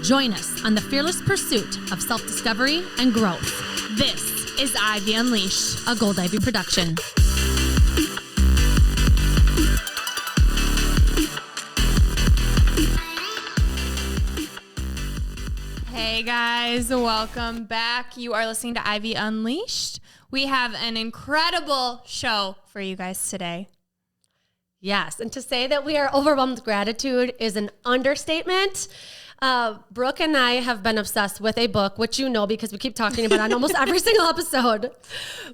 Join us on the fearless pursuit of self-discovery and growth. This is Ivy Unleashed, a Gold Ivy production. Hey guys, welcome back. You are listening to Ivy Unleashed. We have an incredible show for you guys today. Yes, and to say that we are overwhelmed with gratitude is an understatement. Brooke and I have been obsessed with a book, which you know because we keep talking about it on almost every single episode.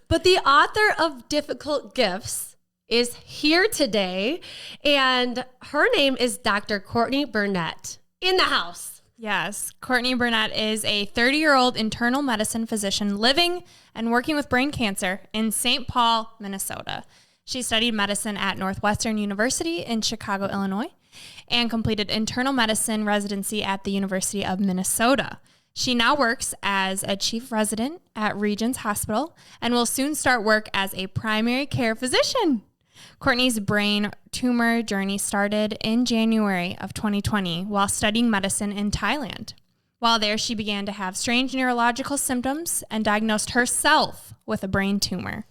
But the author of Difficult Gifts is here today, and her name is Dr. Courtney Burnett in the house. Yes, Courtney Burnett is a 30-year-old internal medicine physician living and working with brain cancer in St. Paul, Minnesota. She studied medicine at Northwestern University in Chicago, Illinois, and completed internal medicine residency at the University of Minnesota. She now works as a chief resident at Regents Hospital and will soon start work as a primary care physician. Courtney's brain tumor journey started in January of 2020 while studying medicine in Thailand. While there, she began to have strange neurological symptoms and diagnosed herself with a brain tumor.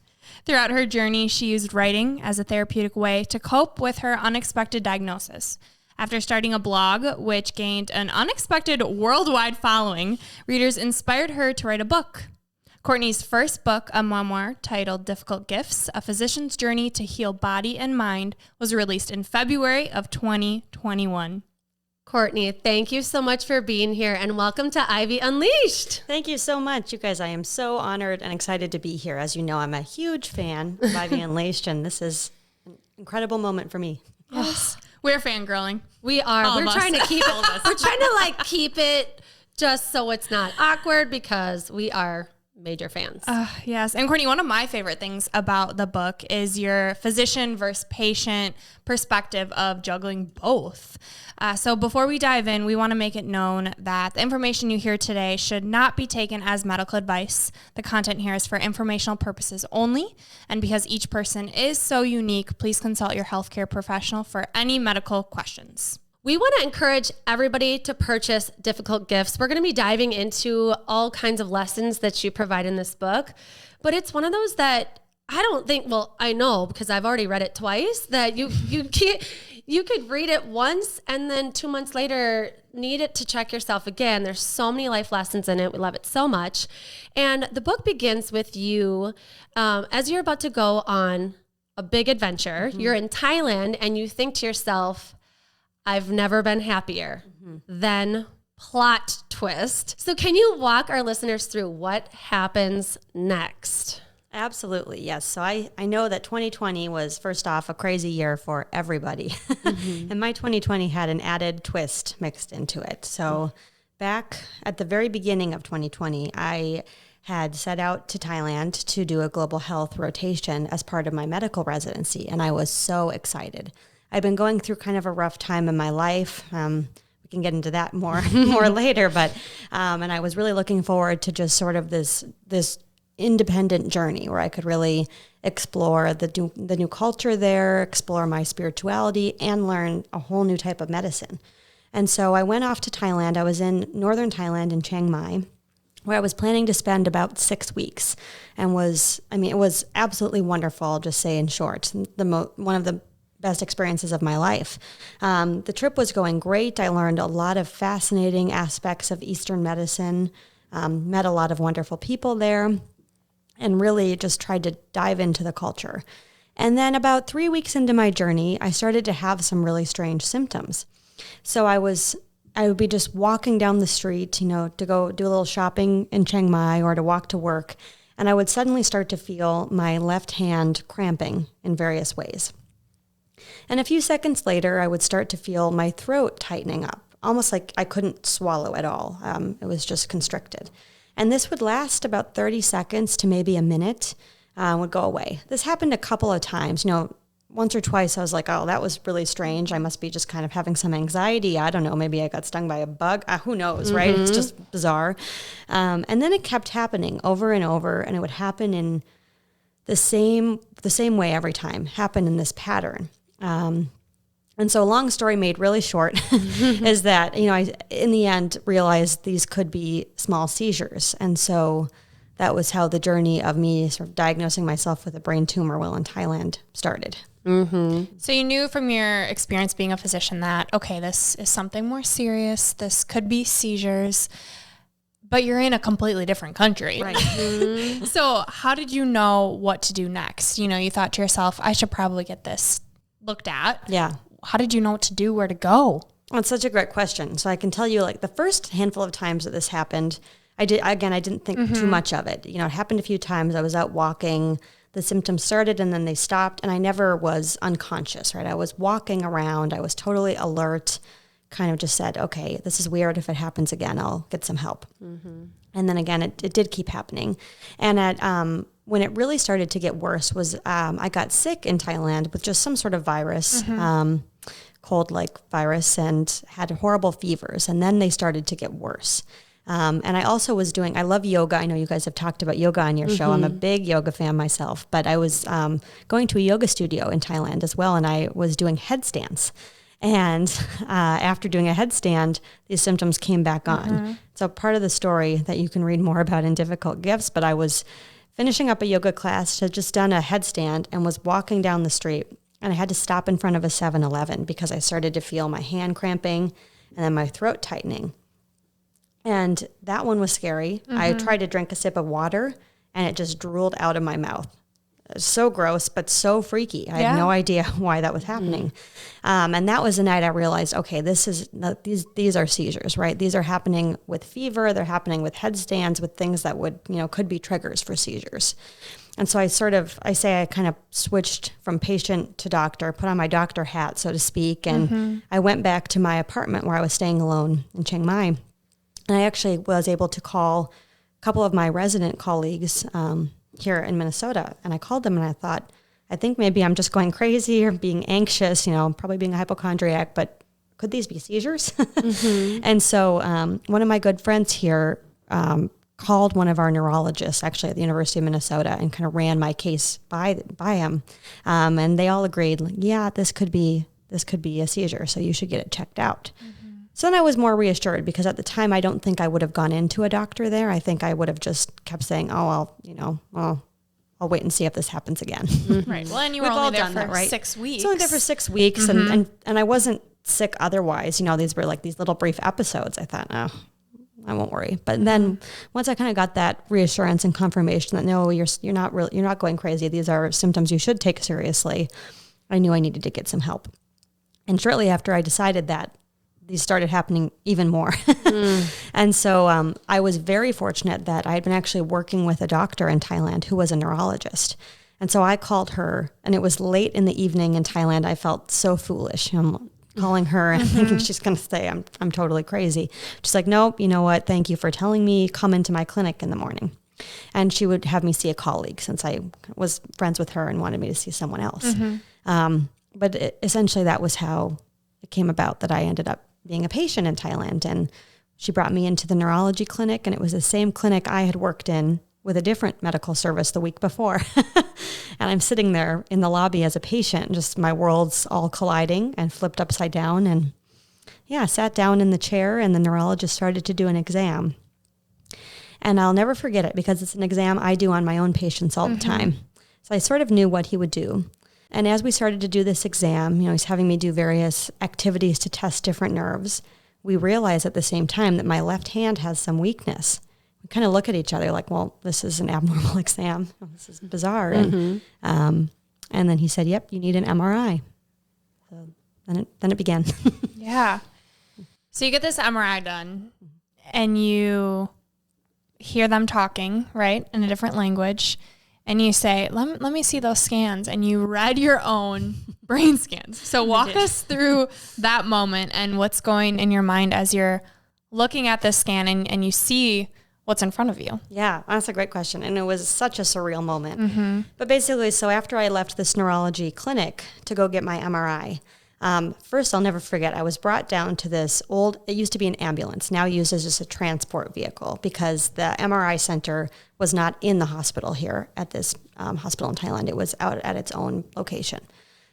Throughout her journey, she used writing as a therapeutic way to cope with her unexpected diagnosis. After starting a blog, which gained an unexpected worldwide following, readers inspired her to write a book. Courtney's first book, a memoir titled Difficult Gifts, A Physician's Journey to Heal Body and Mind, was released in February of 2021. Courtney, thank you so much for being here, and welcome to Ivy Unleashed. Thank you so much, you guys. I am so honored and excited to be here. As you know, I'm a huge fan of Ivy Unleashed, and this is an incredible moment for me. Yes. We're fangirling. We are. We're trying to keep it. We're trying to keep it just so it's not awkward because we are major fans. Yes. And Courtney, one of my favorite things about the book is your physician versus patient perspective of juggling both. So before we dive in, we want to make it known that the information you hear today should not be taken as medical advice. The content here is for informational purposes only. And because each person is so unique, please consult your healthcare professional for any medical questions. We want to encourage everybody to purchase Difficult Gifts. We're going to be diving into all kinds of lessons that you provide in this book, but it's one of those that I don't think, well, I know because I've already read it twice, that you could read it once and then 2 months later need it to check yourself again. There's so many life lessons in it. We love it so much. And the book begins with you as you're about to go on a big adventure. Mm-hmm. You're in Thailand and you think to yourself, I've never been happier. Mm-hmm. Then plot twist. So can you walk our listeners through what happens next? Absolutely, yes. So I know that 2020 was, first off, a crazy year for everybody. Mm-hmm. And my 2020 had an added twist mixed into it. So back at the very beginning of 2020, I had set out to Thailand to do a global health rotation as part of my medical residency. And I was so excited. I've been going through kind of a rough time in my life. We can get into that more later, but and I was really looking forward to just sort of this independent journey where I could really explore the new culture there, explore my spirituality, and learn a whole new type of medicine. And so I went off to Thailand. I was in northern Thailand in Chiang Mai, where I was planning to spend about 6 weeks, and it was absolutely wonderful. I'll just say in short, one of the best experiences of my life. The trip was going great. I learned a lot of fascinating aspects of Eastern medicine, met a lot of wonderful people there, and really just tried to dive into the culture. And then about 3 weeks into my journey, I started to have some really strange symptoms. So I would be just walking down the street, to go do a little shopping in Chiang Mai or to walk to work, and I would suddenly start to feel my left hand cramping in various ways. And a few seconds later, I would start to feel my throat tightening up, almost like I couldn't swallow at all. It was just constricted. And this would last about 30 seconds to maybe a minute, would go away. This happened a couple of times. Once or twice I was like, oh, that was really strange. I must be just kind of having some anxiety. I don't know. Maybe I got stung by a bug. Who knows, right? Mm-hmm. It's just bizarre. And then it kept happening over and over, and it would happen in the same way every time, happen in this pattern. And so long story made really short is that, I, in the end, realized these could be small seizures. And so that was how the journey of me sort of diagnosing myself with a brain tumor while in Thailand started. Mm-hmm. So you knew from your experience being a physician that, okay, this is something more serious. This could be seizures, but you're in a completely different country. Right. Mm-hmm. So how did you know what to do next? You thought to yourself, I should probably get this looked at. Yeah. How did you know what to do, where to go? Well, it's such a great question. So I can tell you, like, the first handful of times that this happened, I didn't think too much of it. It happened a few times. I was out walking, the symptoms started and then they stopped, and I never was unconscious, right? I was walking around. I was totally alert, kind of just said, okay, this is weird. If it happens again, I'll get some help. Mm-hmm. And then again, it did keep happening. And when it really started to get worse was I got sick in Thailand with just some sort of virus, cold-like virus, and had horrible fevers. And then they started to get worse. And I also was I love yoga. I know you guys have talked about yoga on your show. I'm a big yoga fan myself, but I was going to a yoga studio in Thailand as well, and I was doing headstands. And after doing a headstand, these symptoms came back on. So part of the story that you can read more about in Difficult Gifts, but I was finishing up a yoga class, had just done a headstand and was walking down the street, and I had to stop in front of a 7-Eleven because I started to feel my hand cramping and then my throat tightening. And that one was scary. I tried to drink a sip of water and it just drooled out of my mouth. It was so gross, but so freaky. I had no idea why that was happening. And that was the night I realized, okay, these are seizures, right? These are happening with fever. They're happening with headstands, with things that could be triggers for seizures. And so I kind of switched from patient to doctor, put on my doctor hat, so to speak. And I went back to my apartment where I was staying alone in Chiang Mai. And I actually was able to call a couple of my resident colleagues here in Minnesota. And I called them and I thought, I think maybe I'm just going crazy or being anxious, probably being a hypochondriac, but could these be seizures? And so one of my good friends here called one of our neurologists actually at the University of Minnesota and kind of ran my case by him. And they all agreed, yeah, this could be a seizure, so you should get it checked out. So then I was more reassured because at the time I don't think I would have gone into a doctor there. I think I would have just kept saying, I'll wait and see if this happens again. Right. Well, and you were only there for 6 weeks. So only there for 6 weeks, and I wasn't sick otherwise. These were like these little brief episodes. I thought, I won't worry. But then once I kind of got that reassurance and confirmation that no, you're not going crazy. These are symptoms you should take seriously. I knew I needed to get some help. And shortly after I decided that, these started happening even more. And so I was very fortunate that I had been actually working with a doctor in Thailand who was a neurologist. And so I called her, and it was late in the evening in Thailand. I felt so foolish. I'm calling her and thinking she's going to say I'm totally crazy. She's like, nope, you know what? Thank you for telling me. Come into my clinic in the morning. And she would have me see a colleague since I was friends with her and wanted me to see someone else. But essentially that was how it came about that I ended up being a patient in Thailand. And she brought me into the neurology clinic, and it was the same clinic I had worked in with a different medical service the week before. And I'm sitting there in the lobby as a patient, just my worlds all colliding and flipped upside down. And I sat down in the chair, and the neurologist started to do an exam. And I'll never forget it because it's an exam I do on my own patients all the time. So I sort of knew what he would do. And as we started to do this exam, he's having me do various activities to test different nerves. We realized at the same time that my left hand has some weakness. We kind of look at each other like, well, this is an abnormal exam. This is bizarre. And then he said, yep, you need an MRI. So then it began. Yeah. So you get this MRI done and you hear them talking, right, in a different language. And you say, let me see those scans. And you read your own brain scans. So walk us through that moment and what's going in your mind as you're looking at this scan and you see what's in front of you. Yeah, that's a great question. And it was such a surreal moment. But basically, so after I left this neurology clinic to go get my MRI, first, I'll never forget, I was brought down to this it used to be an ambulance, now used as just a transport vehicle because the MRI center was not in the hospital here at this hospital in Thailand. It was out at its own location.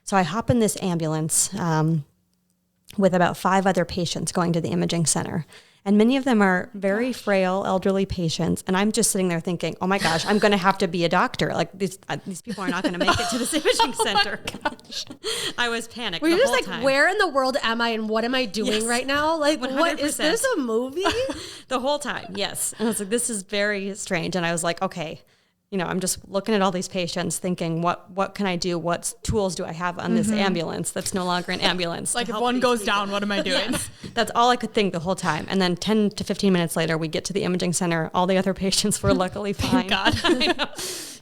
So I hop in this ambulance, with about 5 other patients going to the imaging center. And many of them are very frail, elderly patients. And I'm just sitting there thinking, oh my gosh, I'm going to have to be a doctor. Like these people are not going to make it to this imaging center. I was panicked. Were you the just whole like, time. where in the world am I and what am I doing right now? Like, 100%. what is this, a movie? The whole time, yes. And I was like, this is very strange. And I was like, okay, I'm just looking at all these patients thinking, what can I do? What tools do I have on this ambulance that's no longer an ambulance? Like if one goes down, what am I doing? Yes. That's all I could think the whole time. And then 10 to 15 minutes later, we get to the imaging center. All the other patients were luckily fine. Thank God. I know.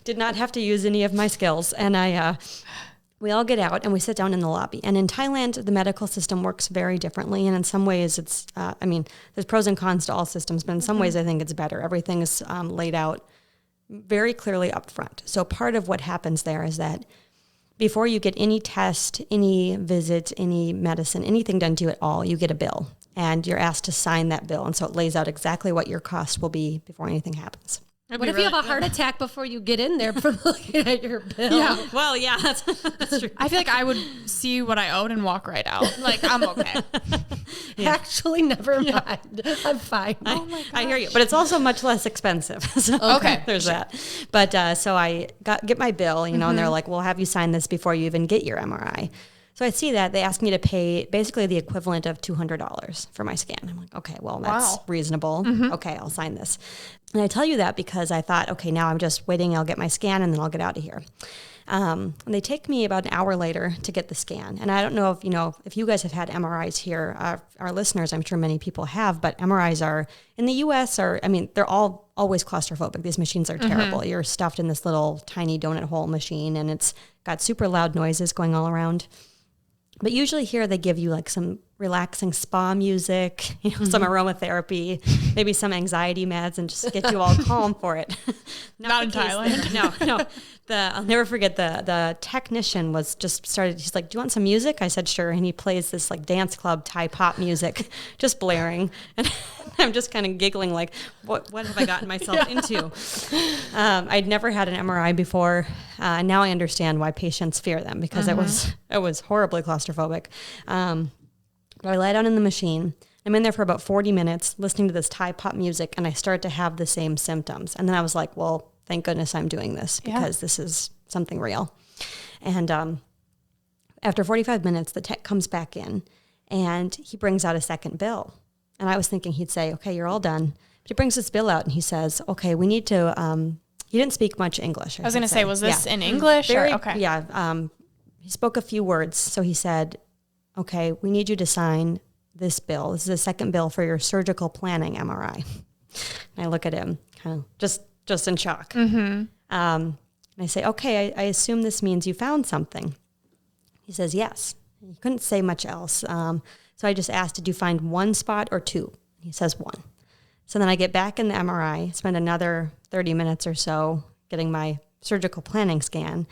Did not have to use any of my skills. And we all get out and we sit down in the lobby. And in Thailand, the medical system works very differently. And in some ways it's, there's pros and cons to all systems, but in some ways I think it's better. Everything is laid out very clearly up front. So part of what happens there is that before you get any test, any visit, any medicine, anything done to you at all, you get a bill and you're asked to sign that bill. And so it lays out exactly what your cost will be before anything happens. What if you have a heart attack before you get in there from looking at your bill? Yeah. Well, yeah, that's true. I feel like I would see what I owed and walk right out. Like, I'm okay. Actually, never mind. I'm fine. I hear you, but it's also much less expensive. So Okay. there's that. But so I get my bill, and they're like, "We'll have you sign this before you even get your MRI." So I see that they ask me to pay basically the equivalent of $200 for my scan. I'm like, okay, well, that's reasonable. Okay, I'll sign this. And I tell you that because I thought, okay, now I'm just waiting. I'll get my scan and then I'll get out of here. And they take me about an hour later to get the scan. And I don't know if you guys have had MRIs here. Our listeners, I'm sure many people have, but MRIs are in the U.S. they're all always claustrophobic. These machines are terrible. You're stuffed in this little tiny donut hole machine, and it's got super loud noises going all around. But usually here they give you like some relaxing spa music, some aromatherapy, maybe some anxiety meds, and just get you all calm for it. Not in Thailand. No. I'll never forget the technician was just started. He's like, "Do you want some music?" I said, "Sure." And he plays this like dance club Thai pop music, just blaring, and I'm just kind of giggling like, "What have I gotten myself into?" I'd never had an MRI before. Now I understand why patients fear them because it was horribly claustrophobic. But I lie down in the machine. I'm in there for about 40 minutes listening to this Thai pop music, and I start to have the same symptoms. And then I was like, well, thank goodness I'm doing this because this is something real. And after 45 minutes, the tech comes back in, and he brings out a second bill. And I was thinking he'd say, okay, you're all done. But he brings this bill out, and he says, okay, we need to he didn't speak much English. I was going to say, was this in English? Okay. Yeah. He spoke a few words. So he said, okay, we need you to sign this bill. This is a second bill for your surgical planning MRI. And I look at him kind of just in shock. And I say, okay, I assume this means you found something. He says, yes. He couldn't say much else. So I just asked, did you find one spot or two? He says one. So then I get back in the MRI, spend another 30 minutes or so getting my surgical planning scan.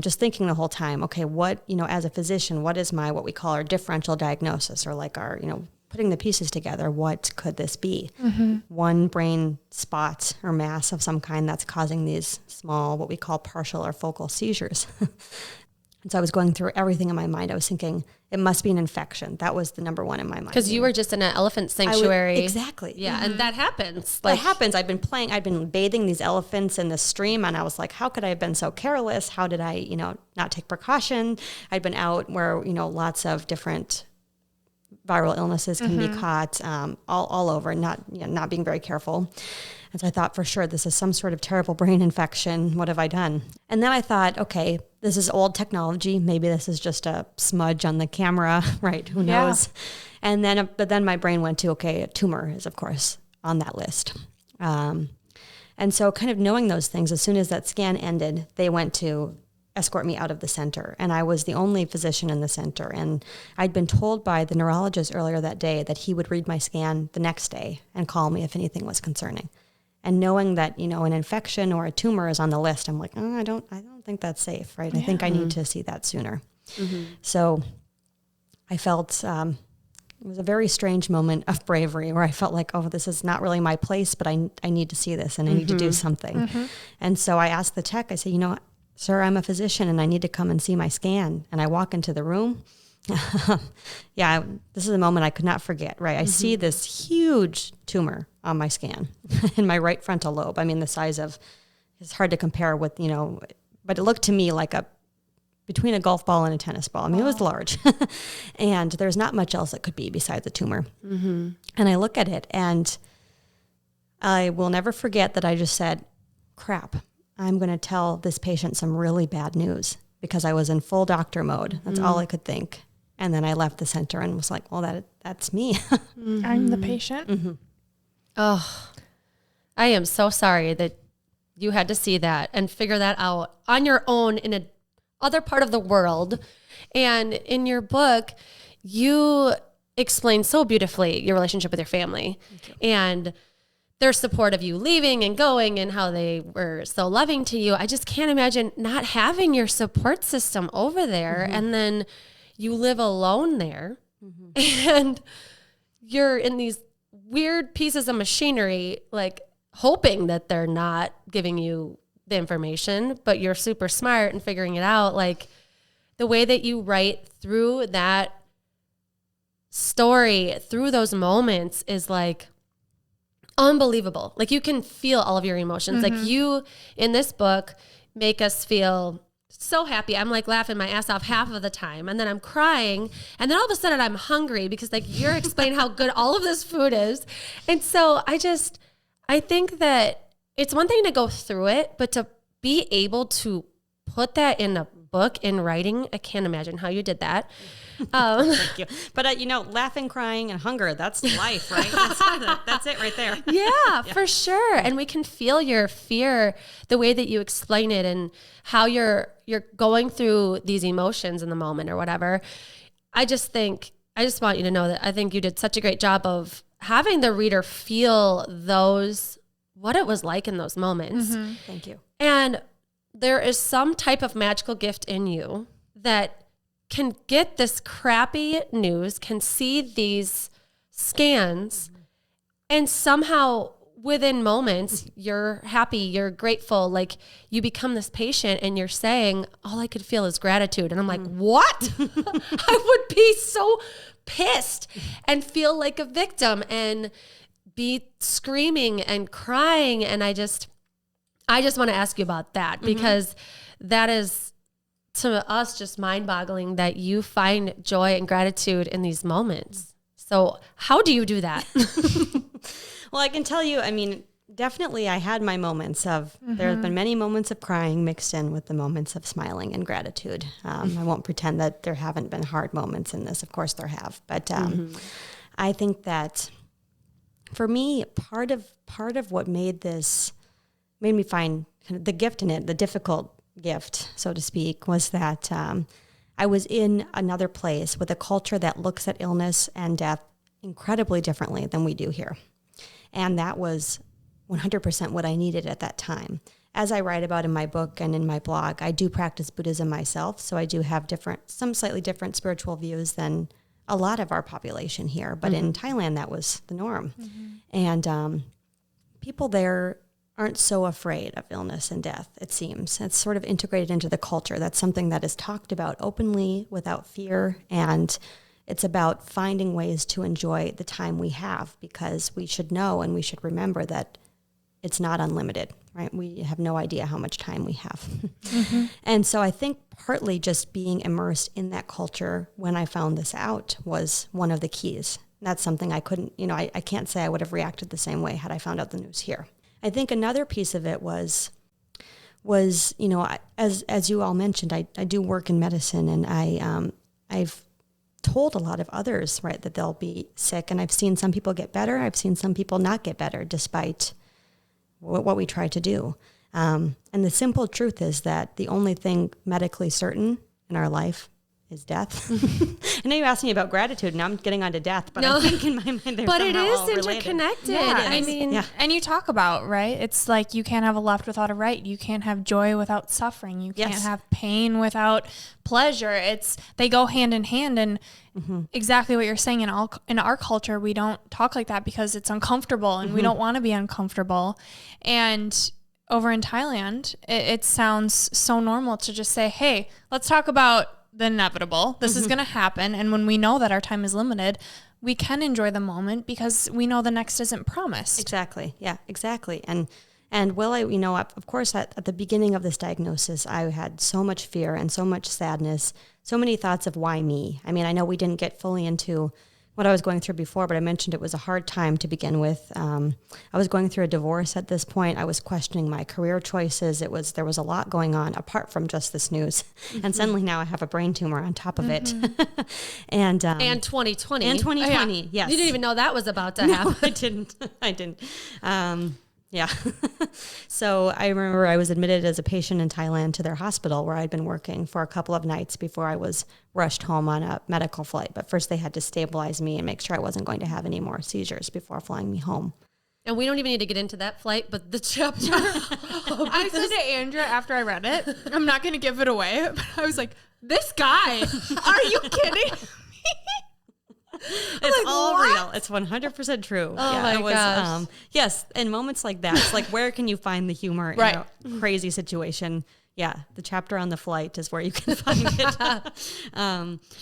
Just thinking the whole time, okay, what, as a physician, what is what we call our differential diagnosis, or like our, putting the pieces together, what could this be? One brain spot or mass of some kind that's causing these small, what we call partial or focal seizures. And so I was going through everything in my mind. I was thinking it must be an infection. That was the number one in my mind. Because you were just in an elephant sanctuary. Exactly. Yeah, and that happens. That happens. I've been bathing these elephants in the stream, and I was like, how could I have been so careless? How did I, not take precaution? I'd been out where, lots of different viral illnesses can be caught all over, not being very careful. And so I thought, for sure, this is some sort of terrible brain infection. What have I done? And then I thought, okay, this is old technology. Maybe this is just a smudge on the camera, right? Who knows? And then, but then my brain went to, okay, a tumor is, of course, on that list. And so kind of knowing those things, as soon as that scan ended, they went to escort me out of the center. And I was the only physician in the center. And I'd been told by the neurologist earlier that day that he would read my scan the next day and call me if anything was concerning. And knowing that, an infection or a tumor is on the list, I'm like, I don't think that's safe, right? I think I need to see that sooner. So I felt it was a very strange moment of bravery where I felt like, oh, this is not really my place, but I need to see this and I need to do something. And so I asked the tech, I said, sir, I'm a physician and I need to come and see my scan. And I walk into the room Yeah, this is a moment I could not forget, right? I see this huge tumor on my scan in my right frontal lobe. I mean, the size of, it's hard to compare with, but it looked to me like between a golf ball and a tennis ball. I mean, it was large. And there's not much else it could be besides a tumor. And I look at it and I will never forget that I just said, crap, I'm going to tell this patient some really bad news, because I was in full doctor mode. That's all I could think. And then I left the center and was like, well, that's me. I'm the patient. Oh, I am so sorry that you had to see that and figure that out on your own in a other part of the world. And in your book, you explain so beautifully your relationship with your family and their support of you leaving and going and how they were so loving to you. I just can't imagine not having your support system over there. And then you live alone there and you're in these weird pieces of machinery, like hoping that they're not giving you the information, but you're super smart and figuring it out. Like the way that you write through that story, through those moments is like unbelievable. Like you can feel all of your emotions. Like you in this book make us feel so happy. I'm like laughing my ass off half of the time. And then I'm crying. And then all of a sudden I'm hungry because like you're explaining how good all of this food is. And so I think that it's one thing to go through it, but to be able to put that in a book in writing, I can't imagine how you did that. Thank you. But, laughing, crying, and hunger, that's life, right? That's it right there. Yeah, for sure. And we can feel your fear, the way that you explain it and how you're going through these emotions in the moment or whatever. I just want you to know that I think you did such a great job of having the reader feel what it was like in those moments. Thank you. And there is some type of magical gift in you that can get this crappy news, can see these scans, and somehow within moments, you're happy, you're grateful, like you become this patient and you're saying, all I could feel is gratitude. And I'm like, what? I would be so pissed and feel like a victim and be screaming and crying. And I just want to ask you about that because that is to us just mind-boggling that you find joy and gratitude in these moments. So how do you do that? Well, I can tell you, I mean, definitely I had my moments of, there have been many moments of crying mixed in with the moments of smiling and gratitude. I won't pretend that there haven't been hard moments in this. Of course there have. But I think that for me, part of what made me find kind of the gift in it, the difficult gift, so to speak, was that I was in another place with a culture that looks at illness and death incredibly differently than we do here. And that was 100% what I needed at that time. As I write about in my book and in my blog, I do practice Buddhism myself, so I do have some slightly different spiritual views than a lot of our population here. But in Thailand, that was the norm. And people there aren't so afraid of illness and death, it seems. It's sort of integrated into the culture. That's something that is talked about openly without fear, and it's about finding ways to enjoy the time we have, because we should know and we should remember that it's not unlimited, right? We have no idea how much time we have. And so I think partly just being immersed in that culture when I found this out was one of the keys. That's something I couldn't, I can't say I would have reacted the same way had I found out the news here. I think another piece of it was as you all mentioned, I do work in medicine, and I've told a lot of others, right, that they'll be sick, and I've seen some people get better. I've seen some people not get better despite what we try to do. And the simple truth is that the only thing medically certain in our life is death. I know you asked me about gratitude, and I'm getting onto death, but I think in my mind they're but it somehow is all related. interconnected. Yeah, I mean, and you talk about, right? It's like you can't have a left without a right. You can't have joy without suffering. You can't have pain without pleasure. They go hand in hand. And exactly what you're saying, in our culture, we don't talk like that because it's uncomfortable and we don't want to be uncomfortable. And over in Thailand, it sounds so normal to just say, hey, let's talk about the inevitable. This is going to happen. And when we know that our time is limited, we can enjoy the moment because we know the next isn't promised. Exactly. Yeah, exactly. And will I, of course, at the beginning of this diagnosis, I had so much fear and so much sadness, so many thoughts of why me. I mean, I know we didn't get fully into what I was going through before, but I mentioned it was a hard time to begin with. I was going through a divorce at this point. I was questioning my career choices. There was a lot going on apart from just this news. And suddenly now I have a brain tumor on top of it. and 2020. And 2020, yes. You didn't even know that was about to happen. I didn't. Yeah. So I remember I was admitted as a patient in Thailand to their hospital where I'd been working for a couple of nights before I was rushed home on a medical flight. But first they had to stabilize me and make sure I wasn't going to have any more seizures before flying me home. And we don't even need to get into that flight, but the chapter. I said to Andrea after I read it, I'm not going to give it away, but I was like, this guy, are you kidding? It's like, all what? Real. It's 100% true. Oh my gosh. Yes. In moments like that, it's like, where can you find the humor in a crazy situation? Yeah. The chapter on the flight is where you can find it.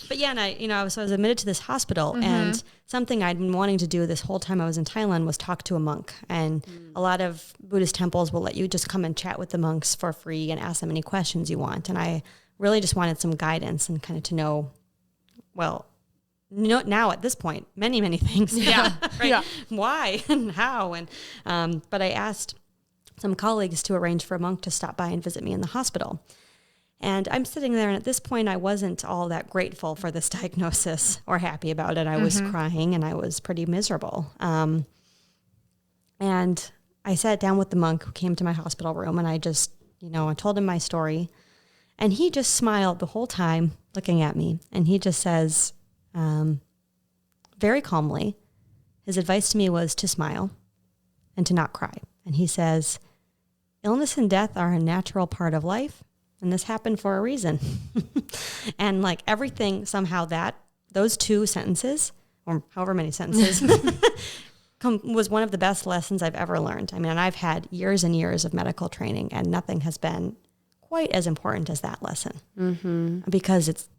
But yeah, and I was admitted to this hospital and something I'd been wanting to do this whole time I was in Thailand was talk to a monk. And a lot of Buddhist temples will let you just come and chat with the monks for free and ask them any questions you want. And I really just wanted some guidance and kind of to know, well, now at this point, many things. Yeah. Right? Yeah. Why and how? And, but I asked some colleagues to arrange for a monk to stop by and visit me in the hospital. And I'm sitting there, and at this point, I wasn't all that grateful for this diagnosis or happy about it. I was crying, and I was pretty miserable. And I sat down with the monk who came to my hospital room, and I just, I told him my story. And he just smiled the whole time looking at me, and he just says, very calmly, his advice to me was to smile and to not cry. And he says, illness and death are a natural part of life, and this happened for a reason. And like everything, somehow those two sentences, or however many sentences, was one of the best lessons I've ever learned. I mean, I've had years and years of medical training, and nothing has been quite as important as that lesson, because it's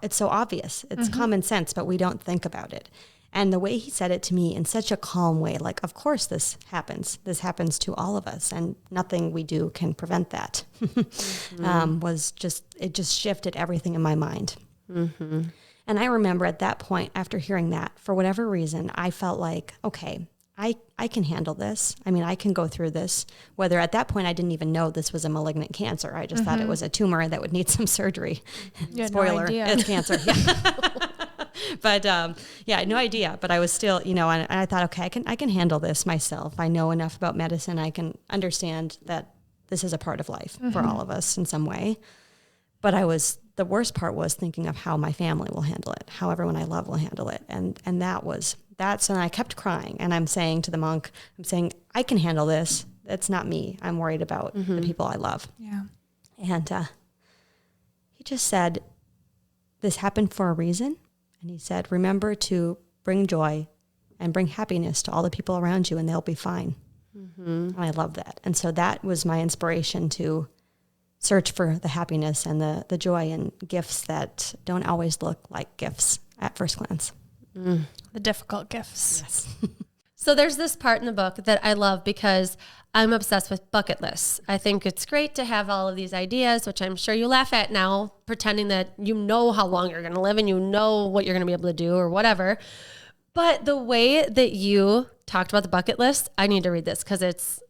so obvious. It's common sense, but we don't think about it. And the way he said it to me in such a calm way, like, of course this happens. This happens to all of us, and nothing we do can prevent that. It just shifted everything in my mind. And I remember at that point, after hearing that, for whatever reason, I felt like, okay, I can handle this. I mean, I can go through this. Whether at that point I didn't even know this was a malignant cancer. I just thought it was a tumor that would need some surgery. Spoiler, it's cancer. Yeah. But yeah, no idea. But I was still, and I thought, okay, I can handle this myself. I know enough about medicine. I can understand that this is a part of life for all of us in some way. But the worst part was thinking of how my family will handle it, how everyone I love will handle it. And that's when I kept crying. And I'm saying to the monk, I can handle this. It's not me. I'm worried about the people I love. Yeah. And he just said, this happened for a reason. And he said, remember to bring joy and bring happiness to all the people around you, and they'll be fine. And I love that. And so that was my inspiration to search for the happiness and the joy and gifts that don't always look like gifts at first glance. The difficult gifts. Yes. So there's this part in the book that I love because I'm obsessed with bucket lists. I think it's great to have all of these ideas, which I'm sure you laugh at now, pretending that you know how long you're going to live and you know what you're going to be able to do or whatever. But the way that you talked about the bucket list, I need to read this because it's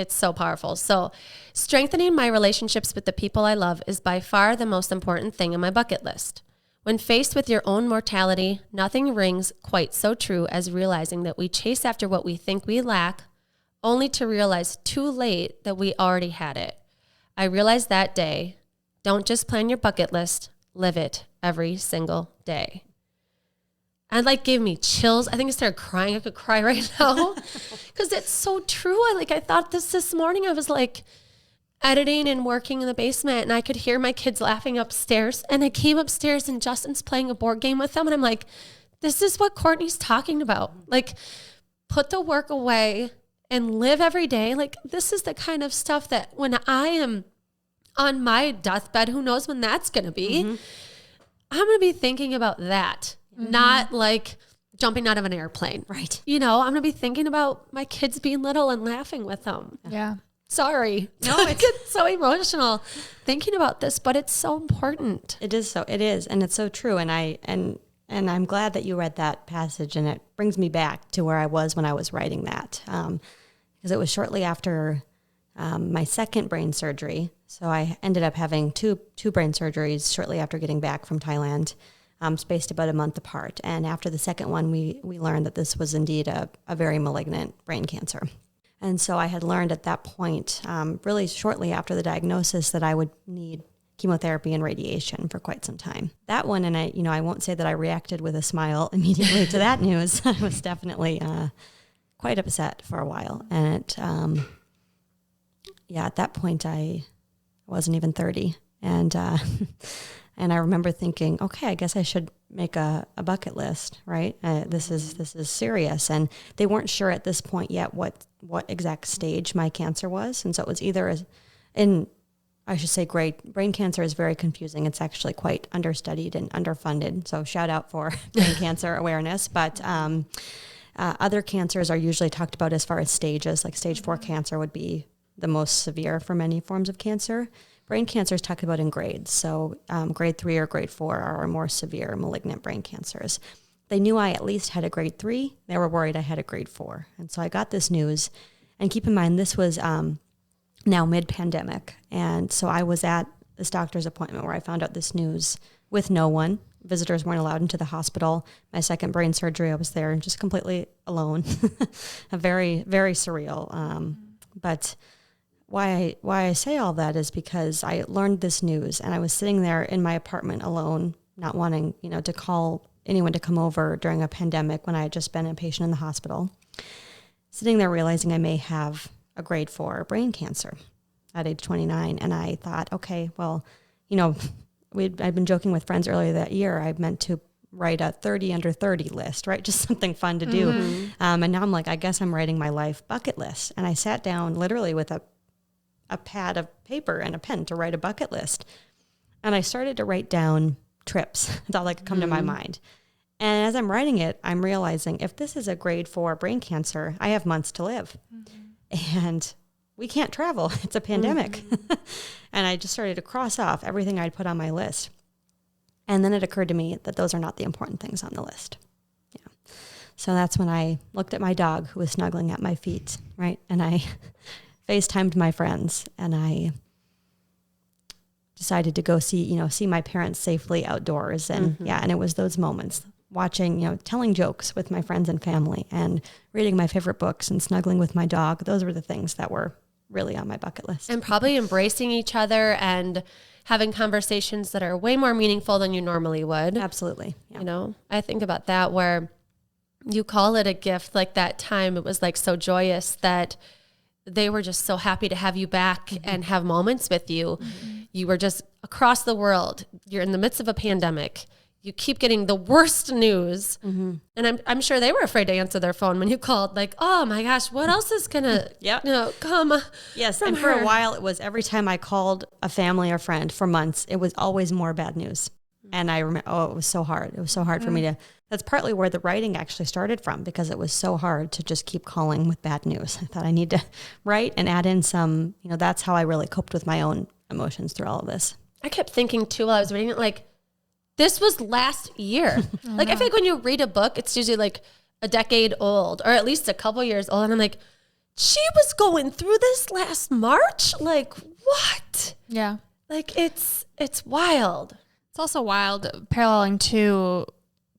so powerful. So, strengthening my relationships with the people I love is by far the most important thing on my bucket list. When faced with your own mortality, nothing rings quite so true as realizing that we chase after what we think we lack, only to realize too late that we already had it. I realized that day, don't just plan your bucket list, live it every single day. And gave me chills. I think I started crying. I could cry right now because it's so true. I thought this morning. I was editing and working in the basement, and I could hear my kids laughing upstairs. And I came upstairs, and Justin's playing a board game with them. And I'm like, this is what Courtney's talking about. Put the work away and live every day. This is the kind of stuff that when I am on my deathbed, who knows when that's going to be, I'm going to be thinking about that, not like jumping out of an airplane. Right. I'm going to be thinking about my kids being little and laughing with them. Yeah. Sorry. No, I get so emotional thinking about this, but it's so important. It is. And it's so true. And I'm glad that you read that passage, and it brings me back to where I was when I was writing that. Because it was shortly after my second brain surgery. So I ended up having two brain surgeries shortly after getting back from Thailand, spaced about a month apart. And after the second one, we learned that this was indeed a very malignant brain cancer. And so I had learned at that point, really shortly after the diagnosis, that I would need chemotherapy and radiation for quite some time. That one, and I won't say that I reacted with a smile immediately to that news. I was definitely quite upset for a while. And at that point, I wasn't even 30. And and I remember thinking, okay, I guess I should make a bucket list, right? This is serious. And they weren't sure at this point yet what exact stage my cancer was. And so it was either brain cancer is very confusing. It's actually quite understudied and underfunded. So shout out for brain cancer awareness. But other cancers are usually talked about as far as stages, like stage 4 cancer would be the most severe for many forms of cancer. Brain cancer is talked about in grades. So grade 3 or grade 4 are our more severe malignant brain cancers. They knew I at least had a grade 3. They were worried I had a grade 4. And so I got this news. And keep in mind, this was now mid-pandemic. And so I was at this doctor's appointment where I found out this news with no one. Visitors weren't allowed into the hospital. My second brain surgery, I was there just completely alone. A very, very surreal. But why I say all that is because I learned this news, and I was sitting there in my apartment alone, not wanting, to call anyone to come over during a pandemic when I had just been a patient in the hospital. Sitting there realizing I may have a grade 4 brain cancer at age 29. And I thought, okay, well, I'd been joking with friends earlier that year. I meant to write a 30 under 30 list, right? Just something fun to do. And now I'm like, I guess I'm writing my life bucket list. And I sat down literally with a pad of paper and a pen to write a bucket list. And I started to write down trips. That's all that could come to my mind. And as I'm writing it, I'm realizing if this is a grade 4 brain cancer, I have months to live. And we can't travel. It's a pandemic. And I just started to cross off everything I'd put on my list. And then it occurred to me that those are not the important things on the list. Yeah. So that's when I looked at my dog who was snuggling at my feet, right? And I FaceTimed my friends, and I decided to go see my parents safely outdoors. And and it was those moments, watching, telling jokes with my friends and family, and reading my favorite books and snuggling with my dog. Those were the things that were really on my bucket list. And probably embracing each other and having conversations that are way more meaningful than you normally would. Absolutely. Yeah. I think about that where you call it a gift, like that time. It was like so joyous that they were just so happy to have you back and have moments with you. You were just across the world. You're in the midst of a pandemic. You keep getting the worst news. And I'm sure they were afraid to answer their phone when you called, like, oh my gosh, what else is going to come? Yes. And for a while, it was every time I called a family or friend for months, it was always more bad news. And I remember, it was so hard. It was so hard for me to, that's partly where the writing actually started from, because it was so hard to just keep calling with bad news. I thought I need to write and add in some, that's how I really coped with my own emotions through all of this. I kept thinking too, while I was reading it, like, this was last year. I feel like when you read a book, it's usually like a decade old, or at least a couple years old. And I'm like, she was going through this last March? Like, what? Yeah. Like, it's wild. It's also wild paralleling to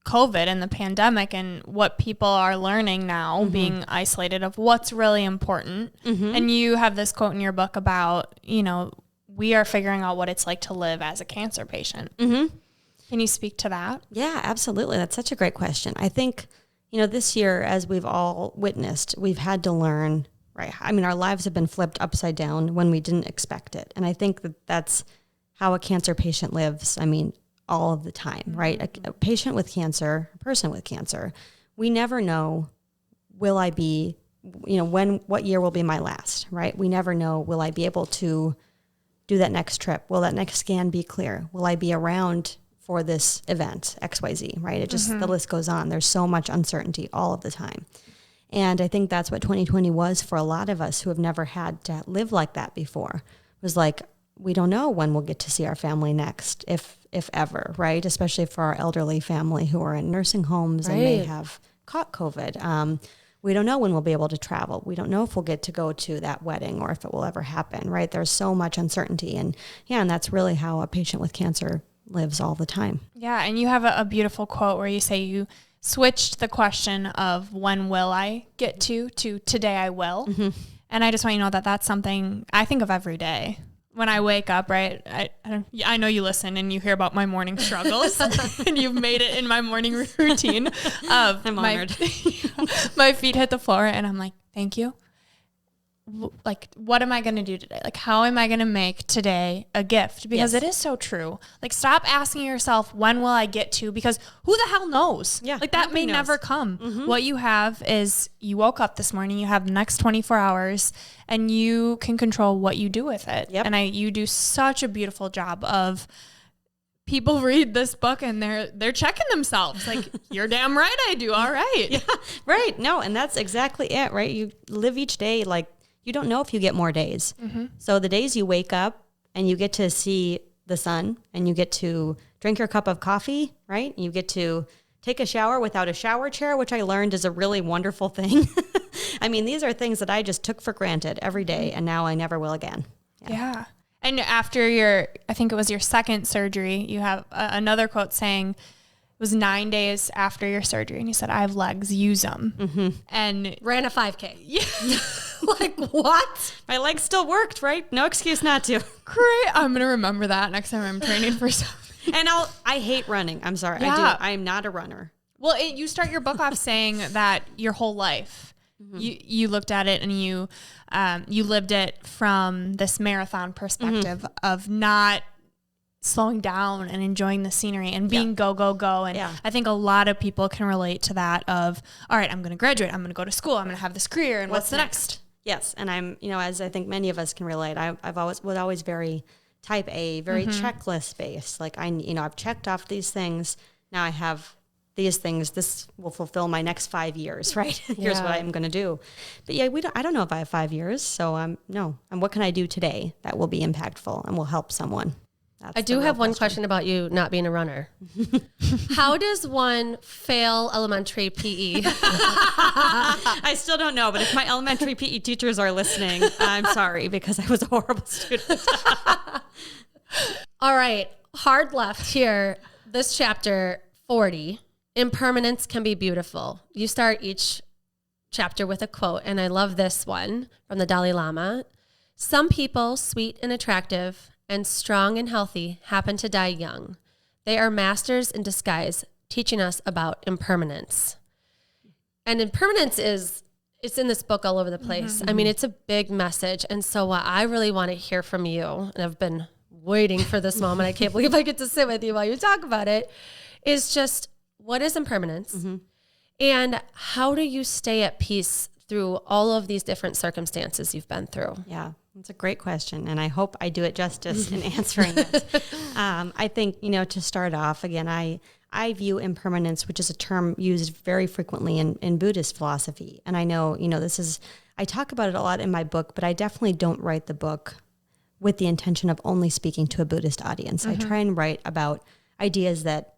COVID and the pandemic and what people are learning now, being isolated, of what's really important. And you have this quote in your book about, we are figuring out what it's like to live as a cancer patient. Can you speak to that? Yeah, absolutely. That's such a great question. I think, this year, as we've all witnessed, we've had to learn, right? I mean, our lives have been flipped upside down when we didn't expect it. And I think that that's how a cancer patient lives, all of the time, right? A patient with cancer, a person with cancer, we never know, will I be, what year will be my last, right? We never know, will I be able to do that next trip? Will that next scan be clear? Will I be around for this event, XYZ, right? It just, the list goes on. There's so much uncertainty all of the time. And I think that's what 2020 was for a lot of us who have never had to live like that before. It was like, we don't know when we'll get to see our family next, if ever, right? Especially for our elderly family who are in nursing homes and may have caught COVID. We don't know when we'll be able to travel. We don't know if we'll get to go to that wedding or if it will ever happen, right? There's so much uncertainty. And that's really how a patient with cancer lives all the time. Yeah, and you have a beautiful quote where you say you switched the question of when will I get to today I will. And I just want you to know that that's something I think of every day. When I wake up, right, I know you listen and you hear about my morning struggles and you've made it in my morning routine of I'm honored. My feet hit the floor and I'm like, thank you. Like, what am I going to do today? Like, how am I going to make today a gift? Because it is so true. Like, stop asking yourself, when will I get to? Because who the hell knows? Yeah, like, that may never come. What you have is you woke up this morning, you have the next 24 hours, and you can control what you do with it. Yep. And you do such a beautiful job of people read this book and they're checking themselves. Like, you're damn right I do. All right. Yeah, right. No, and that's exactly it, right? You live each day like, you don't know if you get more days. So the days you wake up and you get to see the sun and you get to drink your cup of coffee, right? You get to take a shower without a shower chair, which I learned is a really wonderful thing. I mean, these are things that I just took for granted every day, and now I never will again. Yeah. And after I think it was your second surgery, you have another quote saying, it was 9 days after your surgery, and you said, I have legs, use them. And Ran a 5K. yeah. Like, what? My legs still worked, right? No excuse not to. Great. I'm going to remember that next time I'm training for something. And I hate running. I'm sorry. Yeah. I do. I am not a runner. Well, you start your book off saying that your whole life, you looked at it and you lived it from this marathon perspective of not slowing down and enjoying the scenery and being go, go, go. And I think a lot of people can relate to that of, all right, I'm going to graduate. I'm going to go to school. I'm going to have this career. And what's the next? Yes. And I'm, as I think many of us can relate, was always very type A, very checklist based. Like I've checked off these things. Now I have these things. This will fulfill my next 5 years, right? Here's what I'm going to do. But I don't know if I have 5 years. So no. And what can I do today that will be impactful and will help someone? I do have one question about you not being a runner. How does one fail elementary PE? I still don't know, but if my elementary PE teachers are listening, I'm sorry because I was a horrible student. All right. Hard left here. This chapter 40, Impermanence Can Be Beautiful. You start each chapter with a quote, and I love this one from the Dalai Lama. Some people, sweet and attractive and strong and healthy, happen to die young. They are masters in disguise, teaching us about impermanence. And impermanence it's in this book all over the place. I mean, it's a big message. And so what I really want to hear from you, and I've been waiting for this moment, I can't believe I get to sit with you while you talk about it, is just what is impermanence? And how do you stay at peace through all of these different circumstances you've been through? Yeah. It's a great question, and I hope I do it justice in answering it. I think, to start off, again, I view impermanence, which is a term used very frequently in Buddhist philosophy. And I know, I talk about it a lot in my book, but I definitely don't write the book with the intention of only speaking to a Buddhist audience. I try and write about ideas that,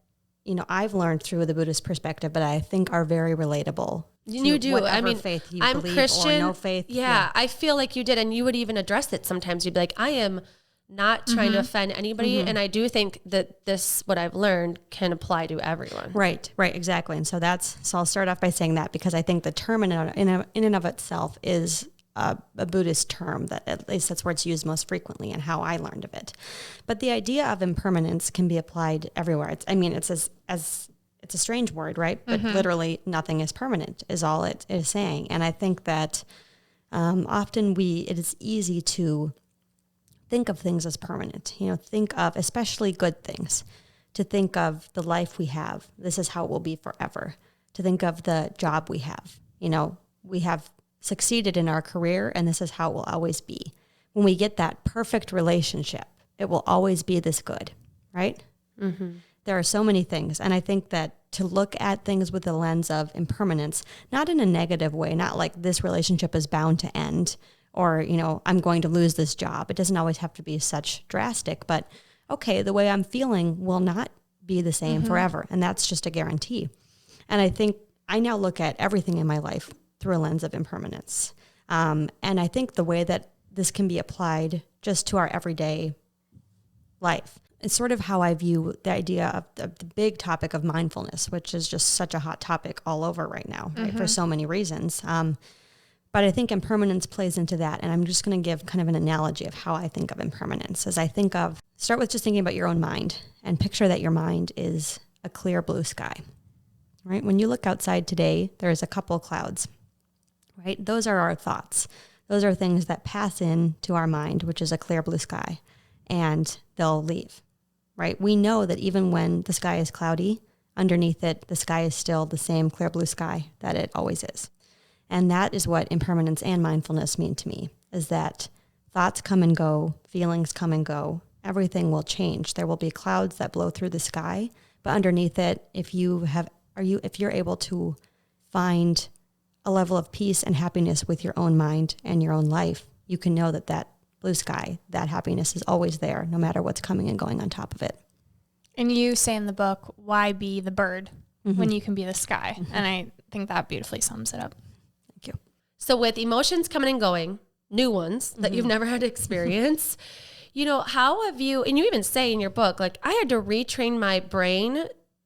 I've learned through the Buddhist perspective, but I think are very relatable. You do. I mean, faith you I'm believe Christian. Or no faith. Yeah, I feel like you did, and you would even address it sometimes. You'd be like, I am not trying to offend anybody, and I do think that what I've learned can apply to everyone. Right, exactly. And so I'll start off by saying that because I think the term in and of itself is a Buddhist term, that at least that's where it's used most frequently and how I learned of it. But the idea of impermanence can be applied everywhere. It's a strange word, right? But literally nothing is permanent is all it is saying. And I think that often it is easy to think of things as permanent, think of, especially good things, to think of the life we have. This is how it will be forever. To think of the job we have. We have succeeded in our career and this is how it will always be. When we get that perfect relationship, it will always be this good, right? there are so many things. And I think that to look at things with the lens of impermanence, not in a negative way, not like this relationship is bound to end or, I'm going to lose this job. It doesn't always have to be such drastic, but okay, the way I'm feeling will not be the same forever. And that's just a guarantee. And I think I now look at everything in my life through a lens of impermanence. And I think the way that this can be applied just to our everyday life. It's sort of how I view the idea of the big topic of mindfulness, which is just such a hot topic all over right now, right, for so many reasons. But I think impermanence plays into that. And I'm just going to give kind of an analogy of how I think of impermanence. As I think of, start with just thinking about your own mind and picture that your mind is a clear blue sky, right? When you look outside today, there's a couple of clouds, right? Those are our thoughts. Those are things that pass into our mind, which is a clear blue sky, and they'll leave, right? We know that even when the sky is cloudy, underneath it, the sky is still the same clear blue sky that it always is. And that is what impermanence and mindfulness mean to me, is that thoughts come and go, feelings come and go, everything will change. There will be clouds that blow through the sky, but underneath it, if you're able to find a level of peace and happiness with your own mind and your own life, you can know that that blue sky, that happiness is always there, no matter what's coming and going on top of it. And you say in the book, why be the bird when you can be the sky? And I think that beautifully sums it up. Thank you. So with emotions coming and going, new ones that you've never had to experience, how have you, and you even say in your book, like, I had to retrain my brain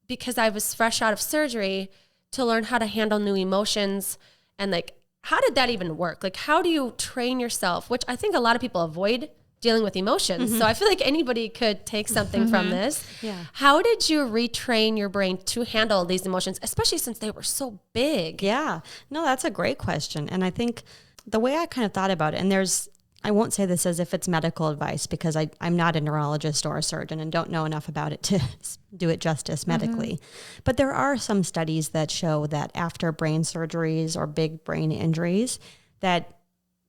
because I was fresh out of surgery to learn how to handle new emotions. And like, how did that even work? Like, how do you train yourself? Which I think a lot of people avoid dealing with emotions. So I feel like anybody could take something from this. Yeah. How did you retrain your brain to handle these emotions, especially since they were so big? Yeah. No, that's a great question. And I think the way I kind of thought about it, and I won't say this as if it's medical advice because I'm not a neurologist or a surgeon and don't know enough about it to do it justice medically. But there are some studies that show that after brain surgeries or big brain injuries, that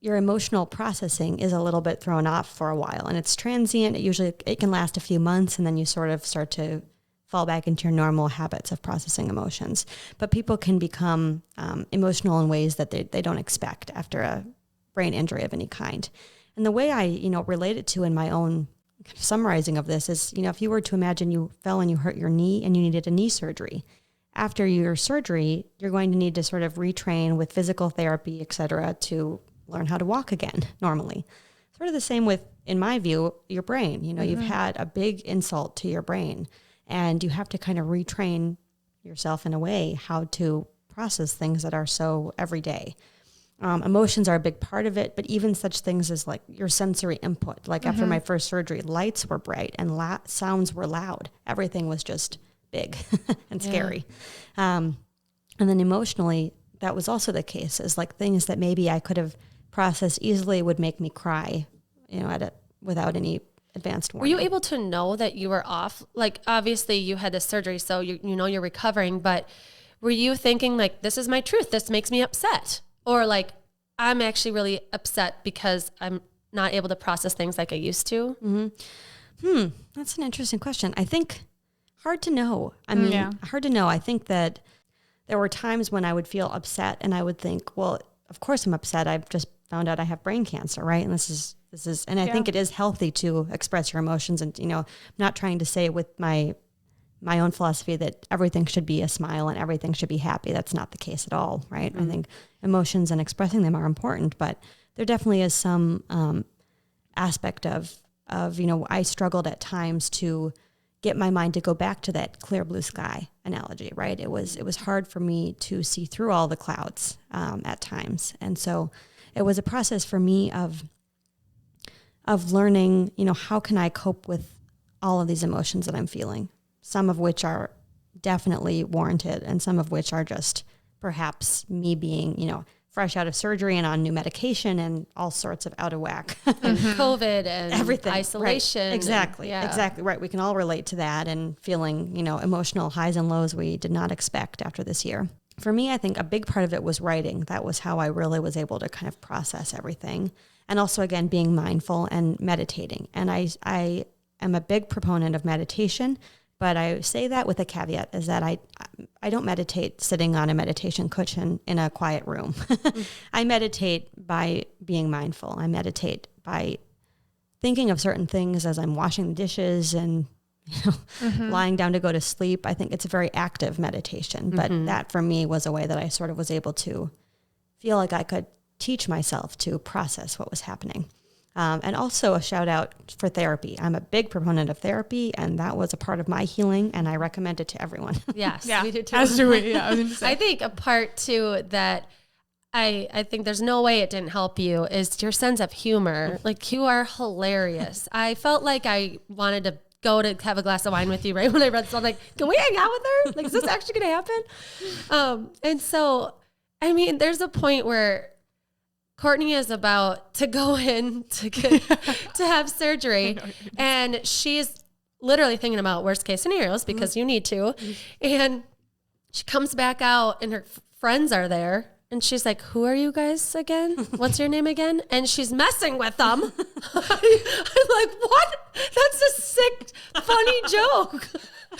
your emotional processing is a little bit thrown off for a while. And it's transient. It can last a few months, and then you sort of start to fall back into your normal habits of processing emotions. But people can become emotional in ways that they don't expect after a brain injury of any kind. And the way I, relate it to in my own summarizing of this is, if you were to imagine you fell and you hurt your knee and you needed a knee surgery. After your surgery, you're going to need to sort of retrain with physical therapy, et cetera, to learn how to walk again normally. Sort of the same with, in my view, your brain. You've had a big insult to your brain and you have to kind of retrain yourself in a way how to process things that are so everyday. Emotions are a big part of it, but even such things as like your sensory input. Like after my first surgery, lights were bright and sounds were loud. Everything was just big and scary. And then emotionally, that was also the case, is like things that maybe I could have processed easily would make me cry, without any advanced warning. Were you able to know that you were off? Like, obviously you had this surgery, so you're recovering, but were you thinking like, this is my truth, this makes me upset? Or like, I'm actually really upset because I'm not able to process things like I used to? That's an interesting question. I think hard to know. Hard to know. I think that there were times when I would feel upset and I would think, well, of course I'm upset. I've just found out I have brain cancer, right? And this is, and I think it is healthy to express your emotions. And, I'm not trying to say with my own philosophy that everything should be a smile and everything should be happy. That's not the case at all, right? I think emotions and expressing them are important, but there definitely is some aspect of I struggled at times to get my mind to go back to that clear blue sky analogy, right? It was hard for me to see through all the clouds at times. And so it was a process for me of learning, how can I cope with all of these emotions that I'm feeling? Some of which are definitely warranted and some of which are just perhaps me being, fresh out of surgery and on new medication and all sorts of out of whack. And COVID and everything. Isolation. Right. Exactly. Exactly. Right. We can all relate to that and feeling, emotional highs and lows we did not expect after this year. For me, I think a big part of it was writing. That was how I really was able to kind of process everything. And also, again, being mindful and meditating. And I am a big proponent of meditation But I say that with a caveat, is that I don't meditate sitting on a meditation cushion in a quiet room. I meditate by being mindful. I meditate by thinking of certain things as I'm washing the dishes and lying down to go to sleep. I think it's a very active meditation. But that for me was a way that I sort of was able to feel like I could teach myself to process what was happening. And also a shout out for therapy. I'm a big proponent of therapy, and that was a part of my healing, and I recommend it to everyone. Yes, Yeah, we do too. as do we. Yeah, I was gonna say. I think a part too that I think there's no way it didn't help you is your sense of humor. Like, you are hilarious. I felt like I wanted to go to have a glass of wine with you right when I read this. I'm like, can we hang out with her? Like, is this actually going to happen? And so, I mean, there's a point where Courtney is about to go in to have surgery, and she's literally thinking about worst case scenarios because you need to. And she comes back out, and her friends are there, and she's like, "Who are you guys again? What's your name again?" And she's messing with them. I'm like, "What? That's a sick, funny joke."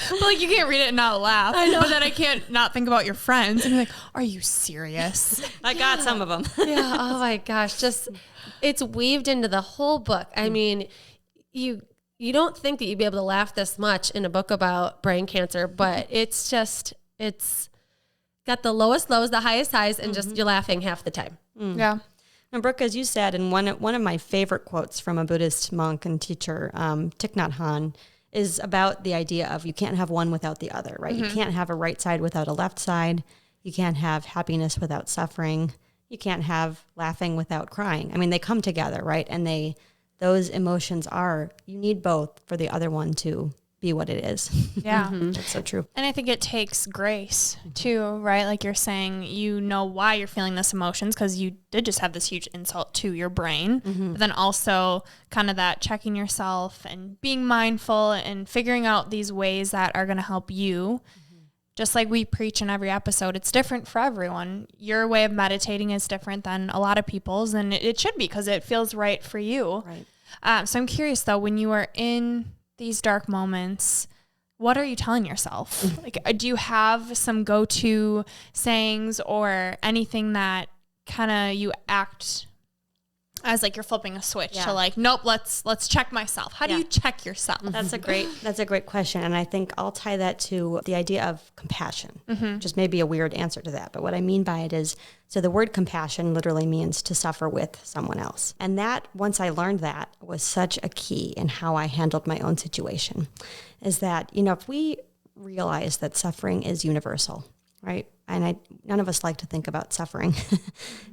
But like, you can't read it and not laugh. I know. But then I can't not think about your friends and be like, are you serious? I got some of them. Yeah. Oh my gosh. Just, it's weaved into the whole book. I mean, you don't think that you'd be able to laugh this much in a book about brain cancer, but it's got the lowest lows, the highest highs, and just you're laughing half the time. Yeah. And Brooke, as you said, and one of my favorite quotes from a Buddhist monk and teacher, Thich Nhat Hanh, is about the idea of you can't have one without the other, right? You can't have a right side without a left side. You can't have happiness without suffering. You can't have laughing without crying. I mean, they come together, right? And those emotions you need both for the other one to be what it is. Yeah. That's so true. And I think it takes grace too, right? Like you're saying, you know why you're feeling this emotions because you did just have this huge insult to your brain. But then also kind of that checking yourself and being mindful and figuring out these ways that are going to help you. Just like we preach in every episode, it's different for everyone. Your way of meditating is different than a lot of people's, and it should be because it feels right for you. Right. So I'm curious though, when you are in these dark moments, what are you telling yourself? Like, do you have some go-to sayings or anything that kind of you act as like you're flipping a switch to like, nope, let's check myself. How do you check yourself? That's a great question. And I think I'll tie that to the idea of compassion, just maybe a weird answer to that. But what I mean by it is, so the word compassion literally means to suffer with someone else. And that, once I learned that, was such a key in how I handled my own situation, is that, if we realize that suffering is universal, right? And none of us like to think about suffering.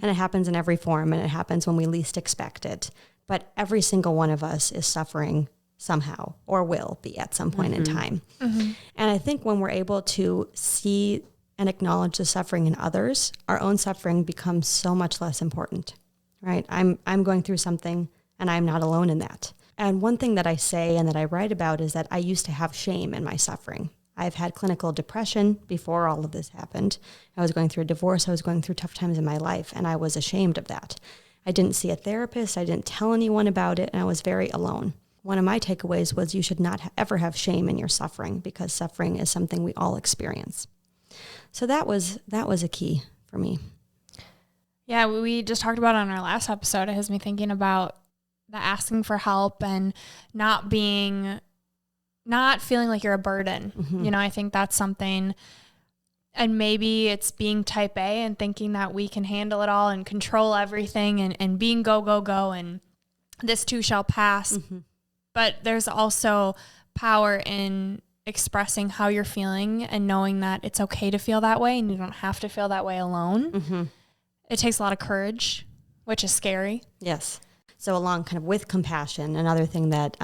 And it happens in every form, and it happens when we least expect it. But every single one of us is suffering somehow, or will be at some point in time. And I think when we're able to see and acknowledge the suffering in others, our own suffering becomes so much less important, right? I'm going through something, and I'm not alone in that. And one thing that I say and that I write about is that I used to have shame in my suffering. I've had clinical depression before all of this happened. I was going through a divorce. I was going through tough times in my life, and I was ashamed of that. I didn't see a therapist. I didn't tell anyone about it, and I was very alone. One of my takeaways was you should not ever have shame in your suffering, because suffering is something we all experience. So that was a key for me. Yeah, we just talked about it on our last episode. It has me thinking about the asking for help and not feeling like you're a burden. I think that's something, and maybe it's being type A and thinking that we can handle it all and control everything and being go, go, go, and this too shall pass. But there's also power in expressing how you're feeling and knowing that it's okay to feel that way and you don't have to feel that way alone. It takes a lot of courage, which is scary. Yes. So along kind of with compassion, another thing that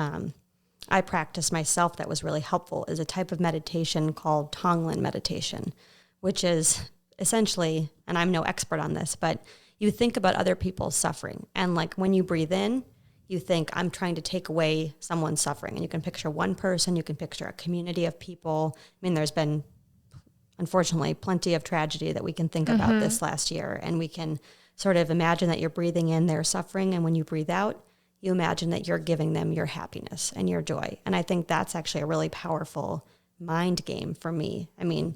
I practiced myself that was really helpful is a type of meditation called Tonglen meditation, which is essentially, and I'm no expert on this, but you think about other people's suffering. And like when you breathe in, you think, I'm trying to take away someone's suffering. And you can picture one person, you can picture a community of people. I mean, there's been, unfortunately, plenty of tragedy that we can think about this last year. And we can sort of imagine that you're breathing in their suffering. And when you breathe out, you imagine that you're giving them your happiness and your joy. And I think that's actually a really powerful mind game for me. I mean,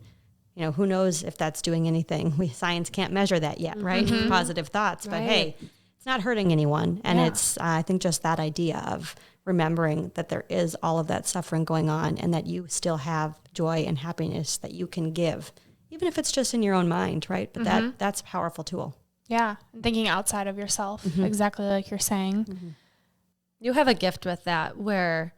you know, who knows if that's doing anything? Science can't measure that yet, right? Positive thoughts, but hey, it's not hurting anyone. And it's, I think just that idea of remembering that there is all of that suffering going on and that you still have joy and happiness that you can give, even if it's just in your own mind, right? But that's a powerful tool. Yeah. Thinking outside of yourself, exactly like you're saying. You have a gift with that where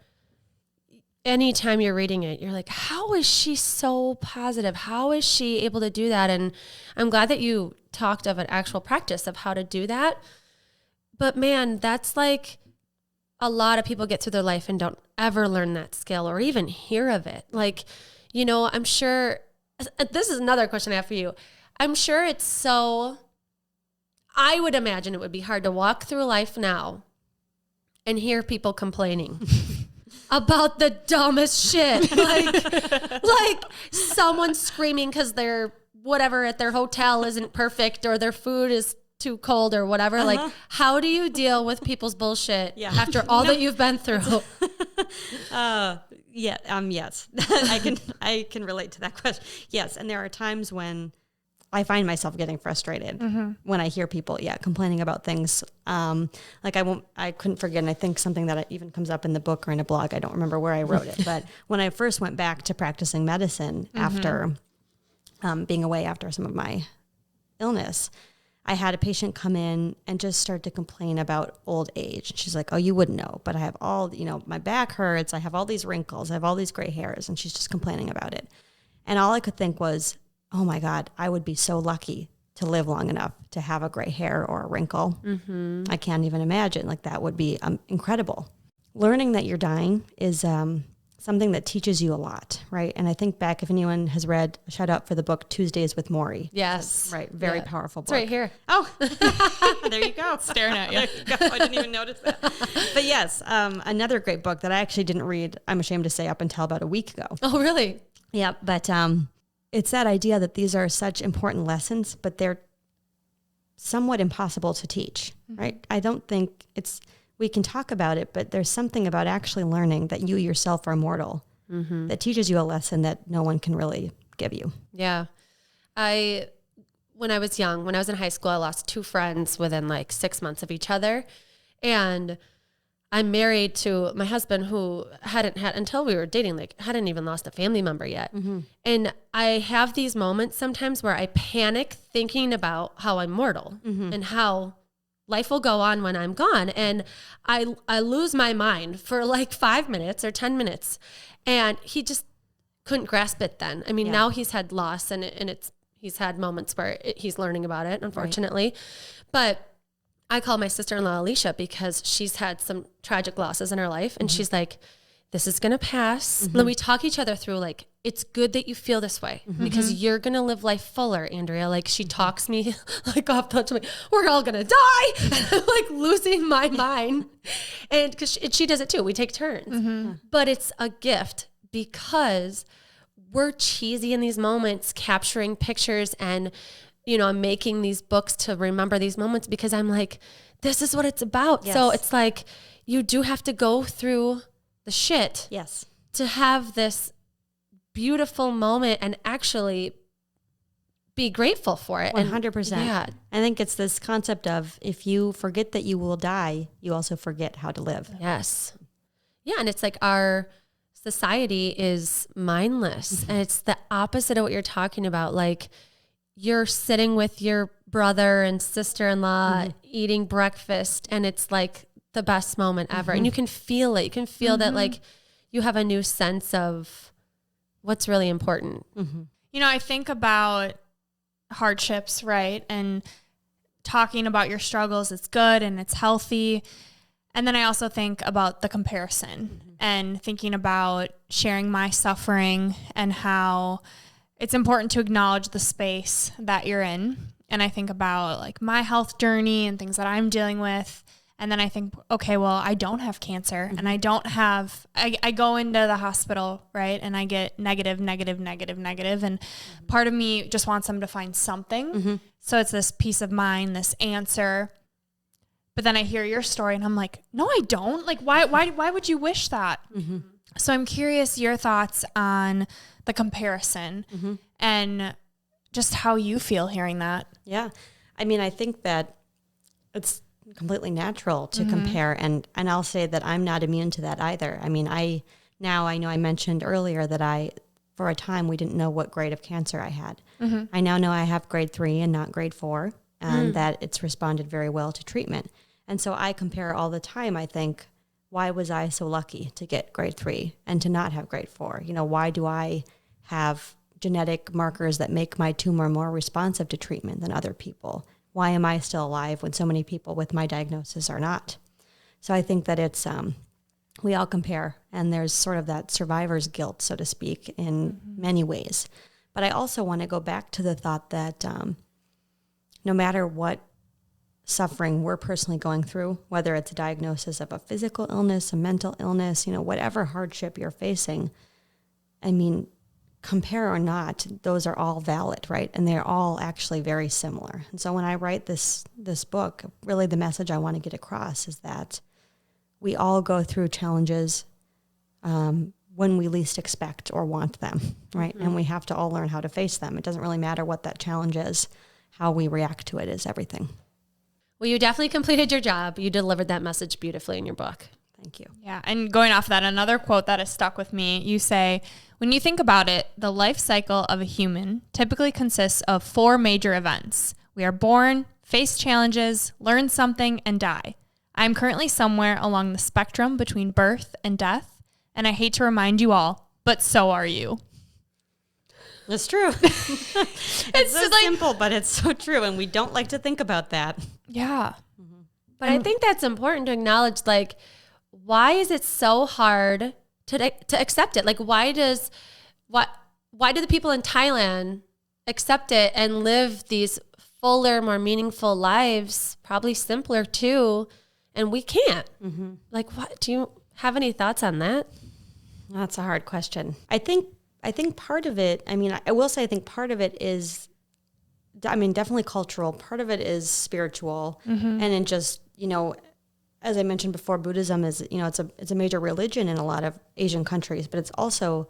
anytime you're reading it, you're like, how is she so positive? How is she able to do that? And I'm glad that you talked of an actual practice of how to do that. But man, that's like a lot of people get through their life and don't ever learn that skill or even hear of it. Like, you know, I'm sure, this is another question I have for you. I'm sure it's so, I would imagine it would be hard to walk through life now and hear people complaining about the dumbest shit. Like someone screaming because their whatever at their hotel isn't perfect or their food is too cold or whatever. Like, how do you deal with people's bullshit after all that you've been through? Yes. I can relate to that question. Yes. And there are times when I find myself getting frustrated when I hear people, complaining about things. Like I couldn't forget, and I think something that even comes up in the book or in a blog, I don't remember where I wrote it, but when I first went back to practicing medicine after being away after some of my illness, I had a patient come in and just start to complain about old age. She's like, oh, you wouldn't know, but I have all, my back hurts. I have all these wrinkles. I have all these gray hairs. And she's just complaining about it. And all I could think was, oh my God, I would be so lucky to live long enough to have a gray hair or a wrinkle. I can't even imagine. Like that would be incredible. Learning that you're dying is something that teaches you a lot, right? And I think back, if anyone has read, shout out for the book Tuesdays with Morrie. Yes. Right. Very powerful book. It's right here. Oh, there you go. Staring at you. There you go. I didn't even notice that. But yes, another great book that I actually didn't read, I'm ashamed to say, up until about a week ago. Oh, really? Yeah. But it's that idea that these are such important lessons, but they're somewhat impossible to teach, right? I don't think we can talk about it, but there's something about actually learning that you yourself are mortal that teaches you a lesson that no one can really give you. Yeah. When I was young, when I was in high school, I lost 2 friends within like 6 months of each other. And I'm married to my husband who hadn't had, until we were dating, like hadn't even lost a family member yet. And I have these moments sometimes where I panic thinking about how I'm mortal and how life will go on when I'm gone. And I lose my mind for like 5 minutes or 10 minutes. And he just couldn't grasp it then. I mean, now he's had loss and he's had moments where he's learning about it, unfortunately. Right. But I call my sister-in-law Alicia because she's had some tragic losses in her life. And she's like, this is going to pass. And we talk each other through like, it's good that you feel this way because you're going to live life fuller, Andrea. Like she talks me like off the to me, we're all going to die. And I'm like losing my mind. And because she does it too. We take turns. But it's a gift because we're cheesy in these moments, capturing pictures and, I'm making these books to remember these moments because I'm like, this is what it's about. Yes. So it's like, you do have to go through the shit to have this beautiful moment and actually be grateful for it. 100%. Yeah. I think it's this concept of if you forget that you will die, you also forget how to live. Yes. Yeah. And it's like our society is mindless and it's the opposite of what you're talking about. Like you're sitting with your brother and sister-in-law eating breakfast and it's like the best moment ever. And you can feel it. You can feel that like you have a new sense of what's really important. I think about hardships, right? And talking about your struggles, it's good and it's healthy. And then I also think about the comparison and thinking about sharing my suffering and how it's important to acknowledge the space that you're in. And I think about like my health journey and things that I'm dealing with. And then I think, okay, well, I don't have cancer and I don't have, I go into the hospital, right? And I get negative. And part of me just wants them to find something. So it's this peace of mind, this answer. But then I hear your story and I'm like, no, I don't. Like, why would you wish that? So I'm curious your thoughts on the comparison and just how you feel hearing that. Yeah. I mean, I think that it's completely natural to compare. And I'll say that I'm not immune to that either. I mean, I know I mentioned earlier that for a time, we didn't know what grade of cancer I had. I now know I have grade 3 and not grade 4, and that it's responded very well to treatment. And so I compare all the time. I think, why was I so lucky to get grade 3 and to not have grade 4? You know, why do I have genetic markers that make my tumor more responsive to treatment than other people? Why am I still alive when so many people with my diagnosis are not? So I think that it's, we all compare, and there's sort of that survivor's guilt, so to speak, in many ways. But I also want to go back to the thought that no matter what suffering we're personally going through, whether it's a diagnosis of a physical illness, a mental illness, you know, whatever hardship you're facing, I mean, compare or not, those are all valid, right? And they're all actually very similar. And so when I write this book, really the message I want to get across is that we all go through challenges when we least expect or want them, right? And we have to all learn how to face them. It doesn't really matter what that challenge is. How we react to it is everything. Well, you definitely completed your job. You delivered that message beautifully in your book. Thank you. Yeah. And going off that, another quote that has stuck with me, you say, when you think about it, the life cycle of a human typically consists of 4 major events. We are born, face challenges, learn something, and die. I am currently somewhere along the spectrum between birth and death, and I hate to remind you all, but so are you. That's true. It's so simple, but it's so true, and we don't like to think about that. Yeah. But I think that's important to acknowledge, like, why is it so hard to accept it? Like, why do the people in Thailand accept it and live these fuller, more meaningful lives, probably simpler too, and we can't? Like, what? Do you have any thoughts on that? That's a hard question. I think part of it, I mean, I will say I think part of it is, I mean, definitely cultural. Part of it is spiritual. And in just, you know, as I mentioned before, Buddhism is, you know, it's a major religion in a lot of Asian countries, but it's also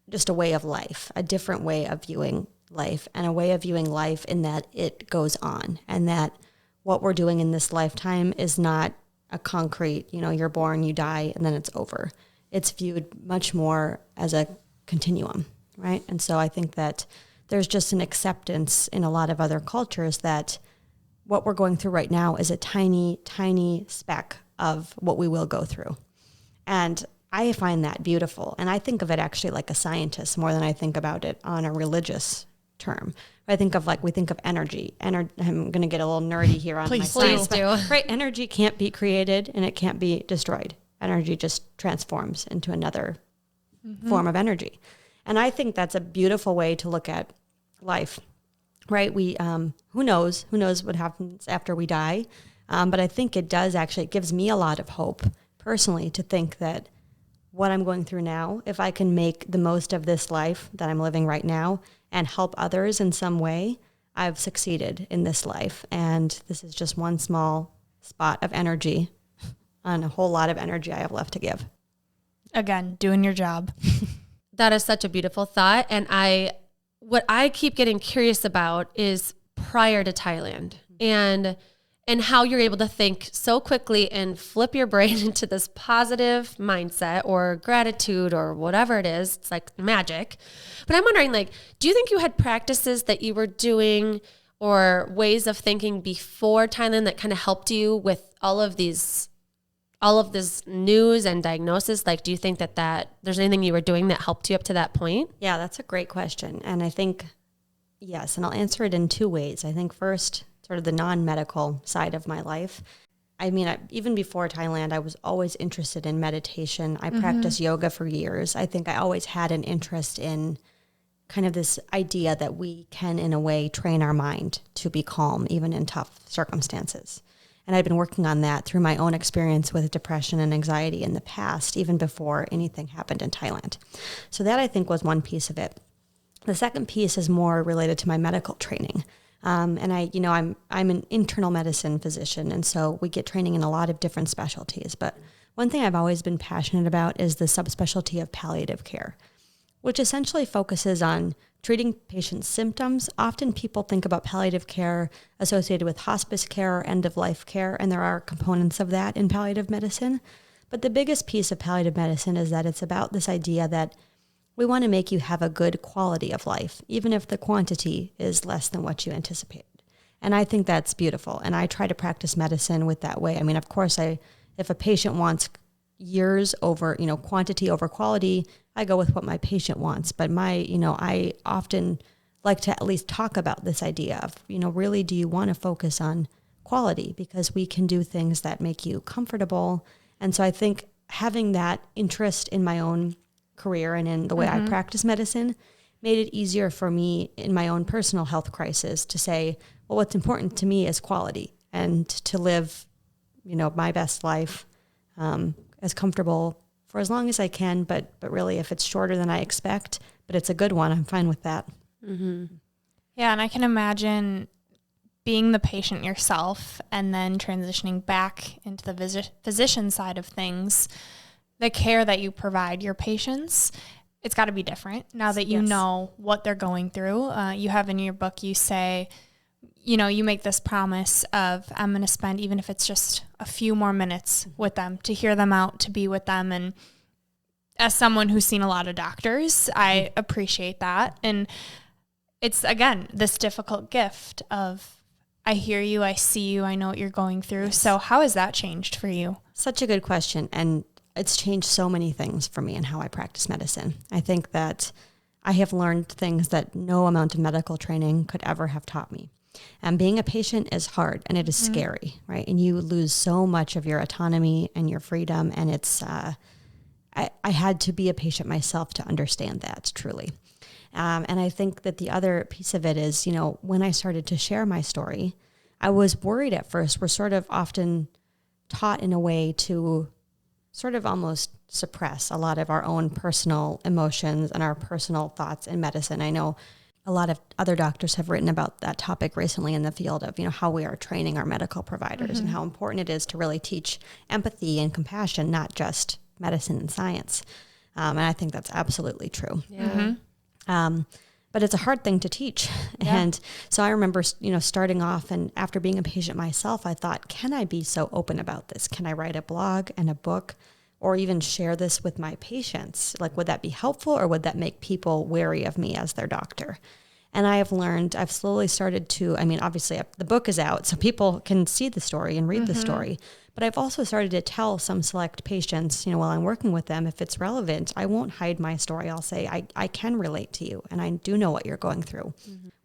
just a way of life, a different way of viewing life, and a way of viewing life in that it goes on, and that what we're doing in this lifetime is not a concrete, you know, you're born, you die, and then it's over. It's viewed much more as a continuum, right? And so I think that there's just an acceptance in a lot of other cultures that what we're going through right now is a tiny, tiny speck of what we will go through. And I find that beautiful. And I think of it actually like a scientist more than I think about it on a religious term. I think of we think of energy. I'm going to get a little nerdy here on my science. Please do. Right, energy can't be created and it can't be destroyed. Energy just transforms into another form of energy. And I think that's a beautiful way to look at life. Right. We, who knows what happens after we die. But I think it gives me a lot of hope personally to think that what I'm going through now, if I can make the most of this life that I'm living right now and help others in some way, I've succeeded in this life. And this is just one small spot of energy on a whole lot of energy I have left to give. Again, doing your job. That is such a beautiful thought. And what I keep getting curious about is prior to Thailand and how you're able to think so quickly and flip your brain into this positive mindset or gratitude or whatever it is. It's like magic. But I'm wondering, do you think you had practices that you were doing or ways of thinking before Thailand that kind of helped you with all of this news and diagnosis? Do you think that there's anything you were doing that helped you up to that point? Yeah, that's a great question. And I think, yes, and I'll answer it in 2 ways. I think first, sort of the non-medical side of my life. I mean, even before Thailand, I was always interested in meditation. I practiced yoga for years. I think I always had an interest in kind of this idea that we can, in a way, train our mind to be calm, even in tough circumstances. And I'd been working on that through my own experience with depression and anxiety in the past, even before anything happened in Thailand. So that, I think, was one piece of it. The second piece is more related to my medical training. And I'm an internal medicine physician, and so we get training in a lot of different specialties. But one thing I've always been passionate about is the subspecialty of palliative care, which essentially focuses on treating patients' symptoms. Often people think about palliative care associated with hospice care or end-of-life care, and there are components of that in palliative medicine. But the biggest piece of palliative medicine is that it's about this idea that we want to make you have a good quality of life, even if the quantity is less than what you anticipated. And I think that's beautiful. And I try to practice medicine with that way. I mean, of course, if a patient wants years over, quantity over quality, I go with what my patient wants. But I often like to at least talk about this idea of, really, do you want to focus on quality? Because we can do things that make you comfortable. And so I think having that interest in my own career and in the way I practice medicine made it easier for me in my own personal health crisis to say, well, what's important to me is quality and to live, my best life as comfortable for as long as I can. But really, if it's shorter than I expect, but it's a good one, I'm fine with that. Mm-hmm. Yeah, and I can imagine being the patient yourself and then transitioning back into the physician side of things. The care that you provide your patients, it's got to be different now that you know what they're going through. You have in your book, you say, you make this promise of, I'm going to spend, even if it's just a few more minutes with them, to hear them out, to be with them. And as someone who's seen a lot of doctors, I appreciate that. And it's, again, this difficult gift of, I hear you, I see you, I know what you're going through. Yes. So how has that changed for you? Such a good question. And it's changed so many things for me in how I practice medicine. I think that I have learned things that no amount of medical training could ever have taught me. And being a patient is hard and it is scary, right? And you lose so much of your autonomy and your freedom. And it's, I had to be a patient myself to understand that truly. And I think that the other piece of it is, when I started to share my story, I was worried at first. We're sort of often taught in a way to sort of almost suppress a lot of our own personal emotions and our personal thoughts in medicine. I know a lot of other doctors have written about that topic recently in the field of, how we are training our medical providers and how important it is to really teach empathy and compassion, not just medicine and science. And I think that's absolutely true. Yeah. But it's a hard thing to teach. Yeah. And so I remember, starting off and after being a patient myself, I thought, can I be so open about this? Can I write a blog and a book or even share this with my patients? Like, would that be helpful or would that make people wary of me as their doctor? And I've slowly started to, obviously the book is out so people can see the story and read the story, but I've also started to tell some select patients, while I'm working with them, if it's relevant, I won't hide my story. I'll say, I can relate to you and I do know what you're going through,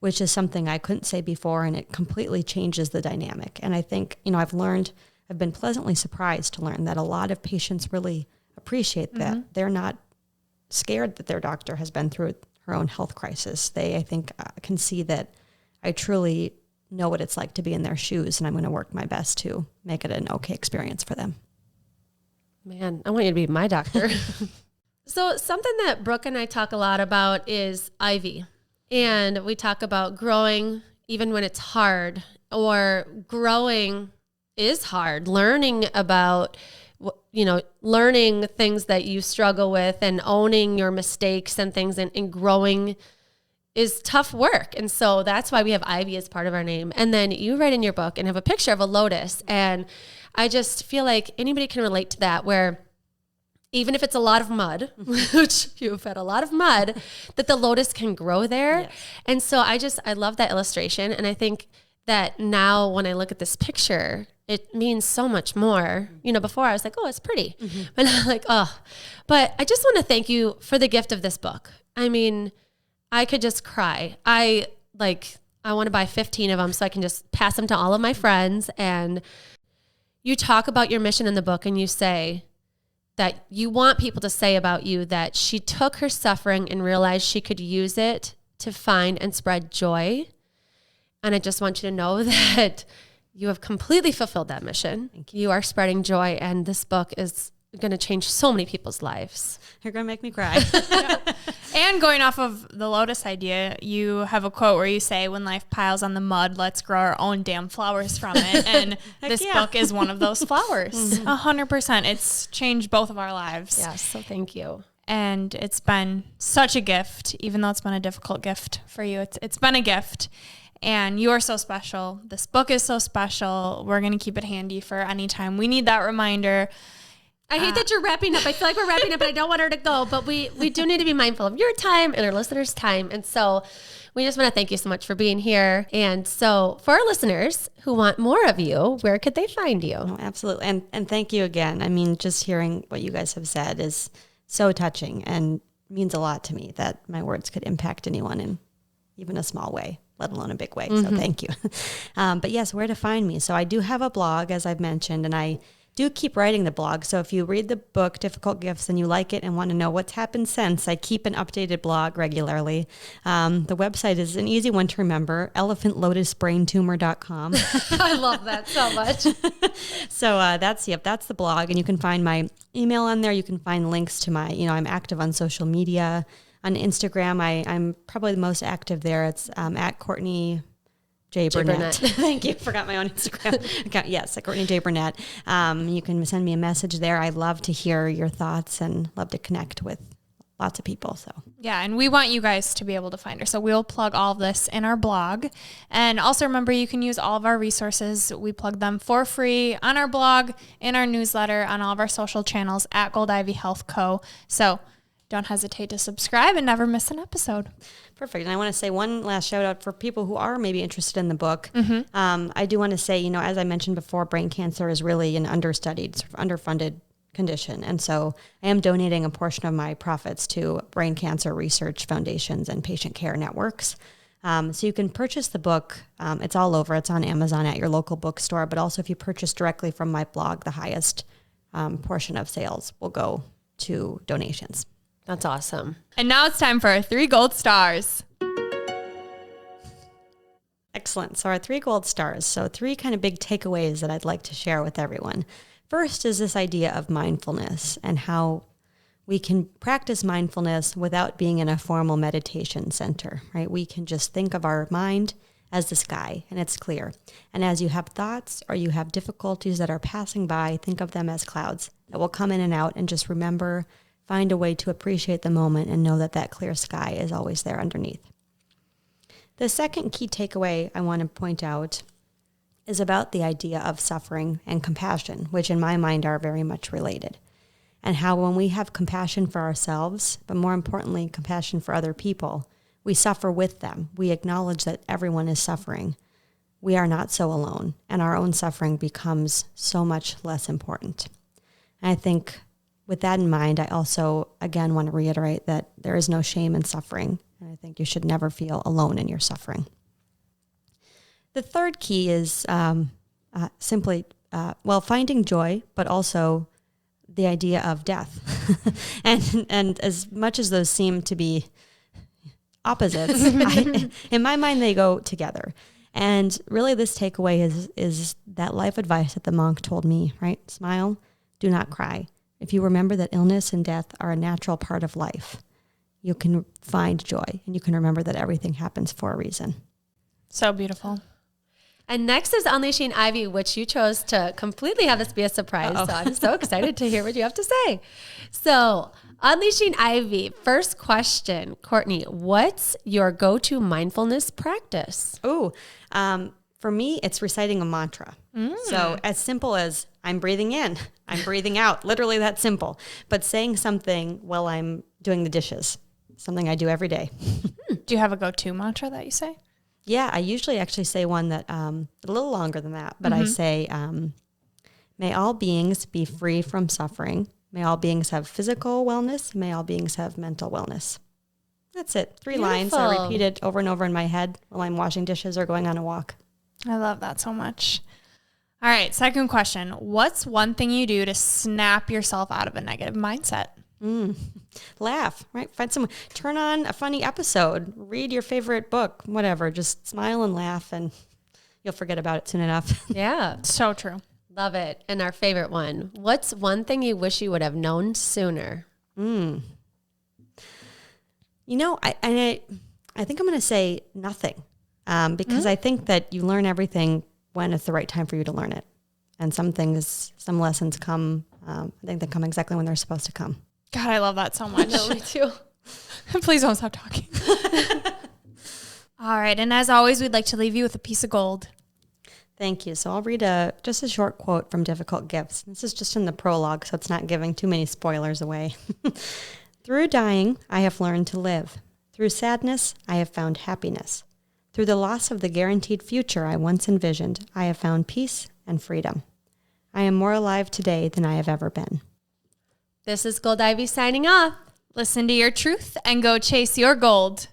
which is something I couldn't say before, and it completely changes the dynamic. And I think, I've been pleasantly surprised to learn that a lot of patients really appreciate that. They're not scared that their doctor has been through her own health crisis. They, I think, can see that I truly know what it's like to be in their shoes, and I'm going to work my best to make it an okay experience for them. Man, I want you to be my doctor. So something that Brooke and I talk a lot about is Ivy. And we talk about growing even when it's hard, or growing is hard, learning about, learning things that you struggle with and owning your mistakes and things and growing is tough work. And so that's why we have Ivy as part of our name. And then you write in your book and have a picture of a lotus. And I just feel like anybody can relate to that, where even if it's a lot of mud, which you've had a lot of mud, that the lotus can grow there. Yes. And so I love that illustration. And I think that now when I look at this picture, it means so much more. Before I was like, oh, it's pretty. And I'm like, oh. But I just want to thank you for the gift of this book. I could just cry. I want to buy 15 of them so I can just pass them to all of my friends. And you talk about your mission in the book, and you say that you want people to say about you that she took her suffering and realized she could use it to find and spread joy. And I just want you to know that you have completely fulfilled that mission. Thank you. You are spreading joy, and this book is going to change so many people's lives. You're going to make me cry. And going off of the lotus idea, you have a quote where you say, when life piles on the mud, let's grow our own damn flowers from it. And this book is one of those flowers. 100%. It's changed both of our lives. Yes, so thank you. And it's been such a gift, even though it's been a difficult gift for you. It's been a gift. And you are so special. This book is so special. We're going to keep it handy for any time we need that reminder. I hate that you're wrapping up. I feel like we're wrapping up, and I don't want her to go, but we do need to be mindful of your time and our listeners' time. And so we just want to thank you so much for being here. And so for our listeners who want more of you, where could they find you? Oh, absolutely. And thank you again. I mean, just hearing what you guys have said is so touching and means a lot to me that my words could impact anyone in even a small way, let alone a big way. So thank you. But yes, where to find me. So I do have a blog, as I've mentioned, and I do keep writing the blog. So if you read the book, Difficult Gifts, and you like it and want to know what's happened since, I keep an updated blog regularly. The website is an easy one to remember, elephantlotusbraintumor.com. I love that so much. So that's the blog. And you can find my email on there. You can find links to my, I'm active on social media. On Instagram, I'm probably the most active there. It's at Courtney J. Burnett. Thank you. Forgot my own Instagram account. Yes, at Courtney J. Burnett. You can send me a message there. I love to hear your thoughts and love to connect with lots of people. So yeah, and we want you guys to be able to find her. So we'll plug all of this in our blog. And also remember, you can use all of our resources. We plug them for free on our blog, in our newsletter, on all of our social channels at Gold Ivy Health Co. So don't hesitate to subscribe and never miss an episode. Perfect. And I want to say one last shout out for people who are maybe interested in the book. I do want to say, as I mentioned before, brain cancer is really an understudied, sort of underfunded condition. And so I am donating a portion of my profits to brain cancer research foundations and patient care networks. So you can purchase the book. It's all over. It's on Amazon at your local bookstore. But also if you purchase directly from my blog, the highest portion of sales will go to donations. That's awesome. And now it's time for our 3 gold stars. Excellent. So our 3 gold stars. So 3 kind of big takeaways that I'd like to share with everyone. First is this idea of mindfulness and how we can practice mindfulness without being in a formal meditation center, right? We can just think of our mind as the sky and it's clear. And as you have thoughts or you have difficulties that are passing by, think of them as clouds that will come in and out, and just remember, find a way to appreciate the moment and know that that clear sky is always there underneath. The second key takeaway I want to point out is about the idea of suffering and compassion, which in my mind are very much related. And how when we have compassion for ourselves, but more importantly, compassion for other people, we suffer with them. We acknowledge that everyone is suffering. We are not so alone, and our own suffering becomes so much less important. And I think with that in mind, I also, again, want to reiterate that there is no shame in suffering. And I think you should never feel alone in your suffering. The third key is simply, finding joy, but also the idea of death. and as much as those seem to be opposites, in my mind, they go together. And really this takeaway is that life advice that the monk told me, right? Smile, do not cry. If you remember that illness and death are a natural part of life, you can find joy and you can remember that everything happens for a reason. So beautiful. And next is Unleashing Ivy, which you chose to completely have this be a surprise. So I'm so excited to hear what you have to say. So Unleashing Ivy, first question, Courtney, what's your go-to mindfulness practice? For me, it's reciting a mantra. So as simple as I'm breathing in, I'm breathing out, literally that simple. But saying something while I'm doing the dishes, something I do every day. Do you have a go-to mantra that you say? Yeah, I usually actually say one that a little longer than that, but I say, may all beings be free from suffering. May all beings have physical wellness. May all beings have mental wellness. That's it. 3 lines. I repeat it over and over in my head while I'm washing dishes or going on a walk. I love that so much. All right, second question. What's one thing you do to snap yourself out of a negative mindset? Laugh, right? Find someone, turn on a funny episode, read your favorite book, whatever. Just smile and laugh and you'll forget about it soon enough. Yeah. So true. Love it. And our favorite one. What's one thing you wish you would have known sooner? You know, I think I'm going to say nothing because I think that you learn everything when it's the right time for you to learn it. And some lessons come, I think they come exactly when they're supposed to come. God, I love that so much. No, me too. Please don't stop talking. All right. And as always, we'd like to leave you with a piece of gold. Thank you. So I'll read just a short quote from Difficult Gifts. This is just in the prologue, so it's not giving too many spoilers away. Through dying, I have learned to live. Through sadness, I have found happiness. Through the loss of the guaranteed future I once envisioned, I have found peace and freedom. I am more alive today than I have ever been. This is Gold Ivy signing off. Listen to your truth and go chase your gold.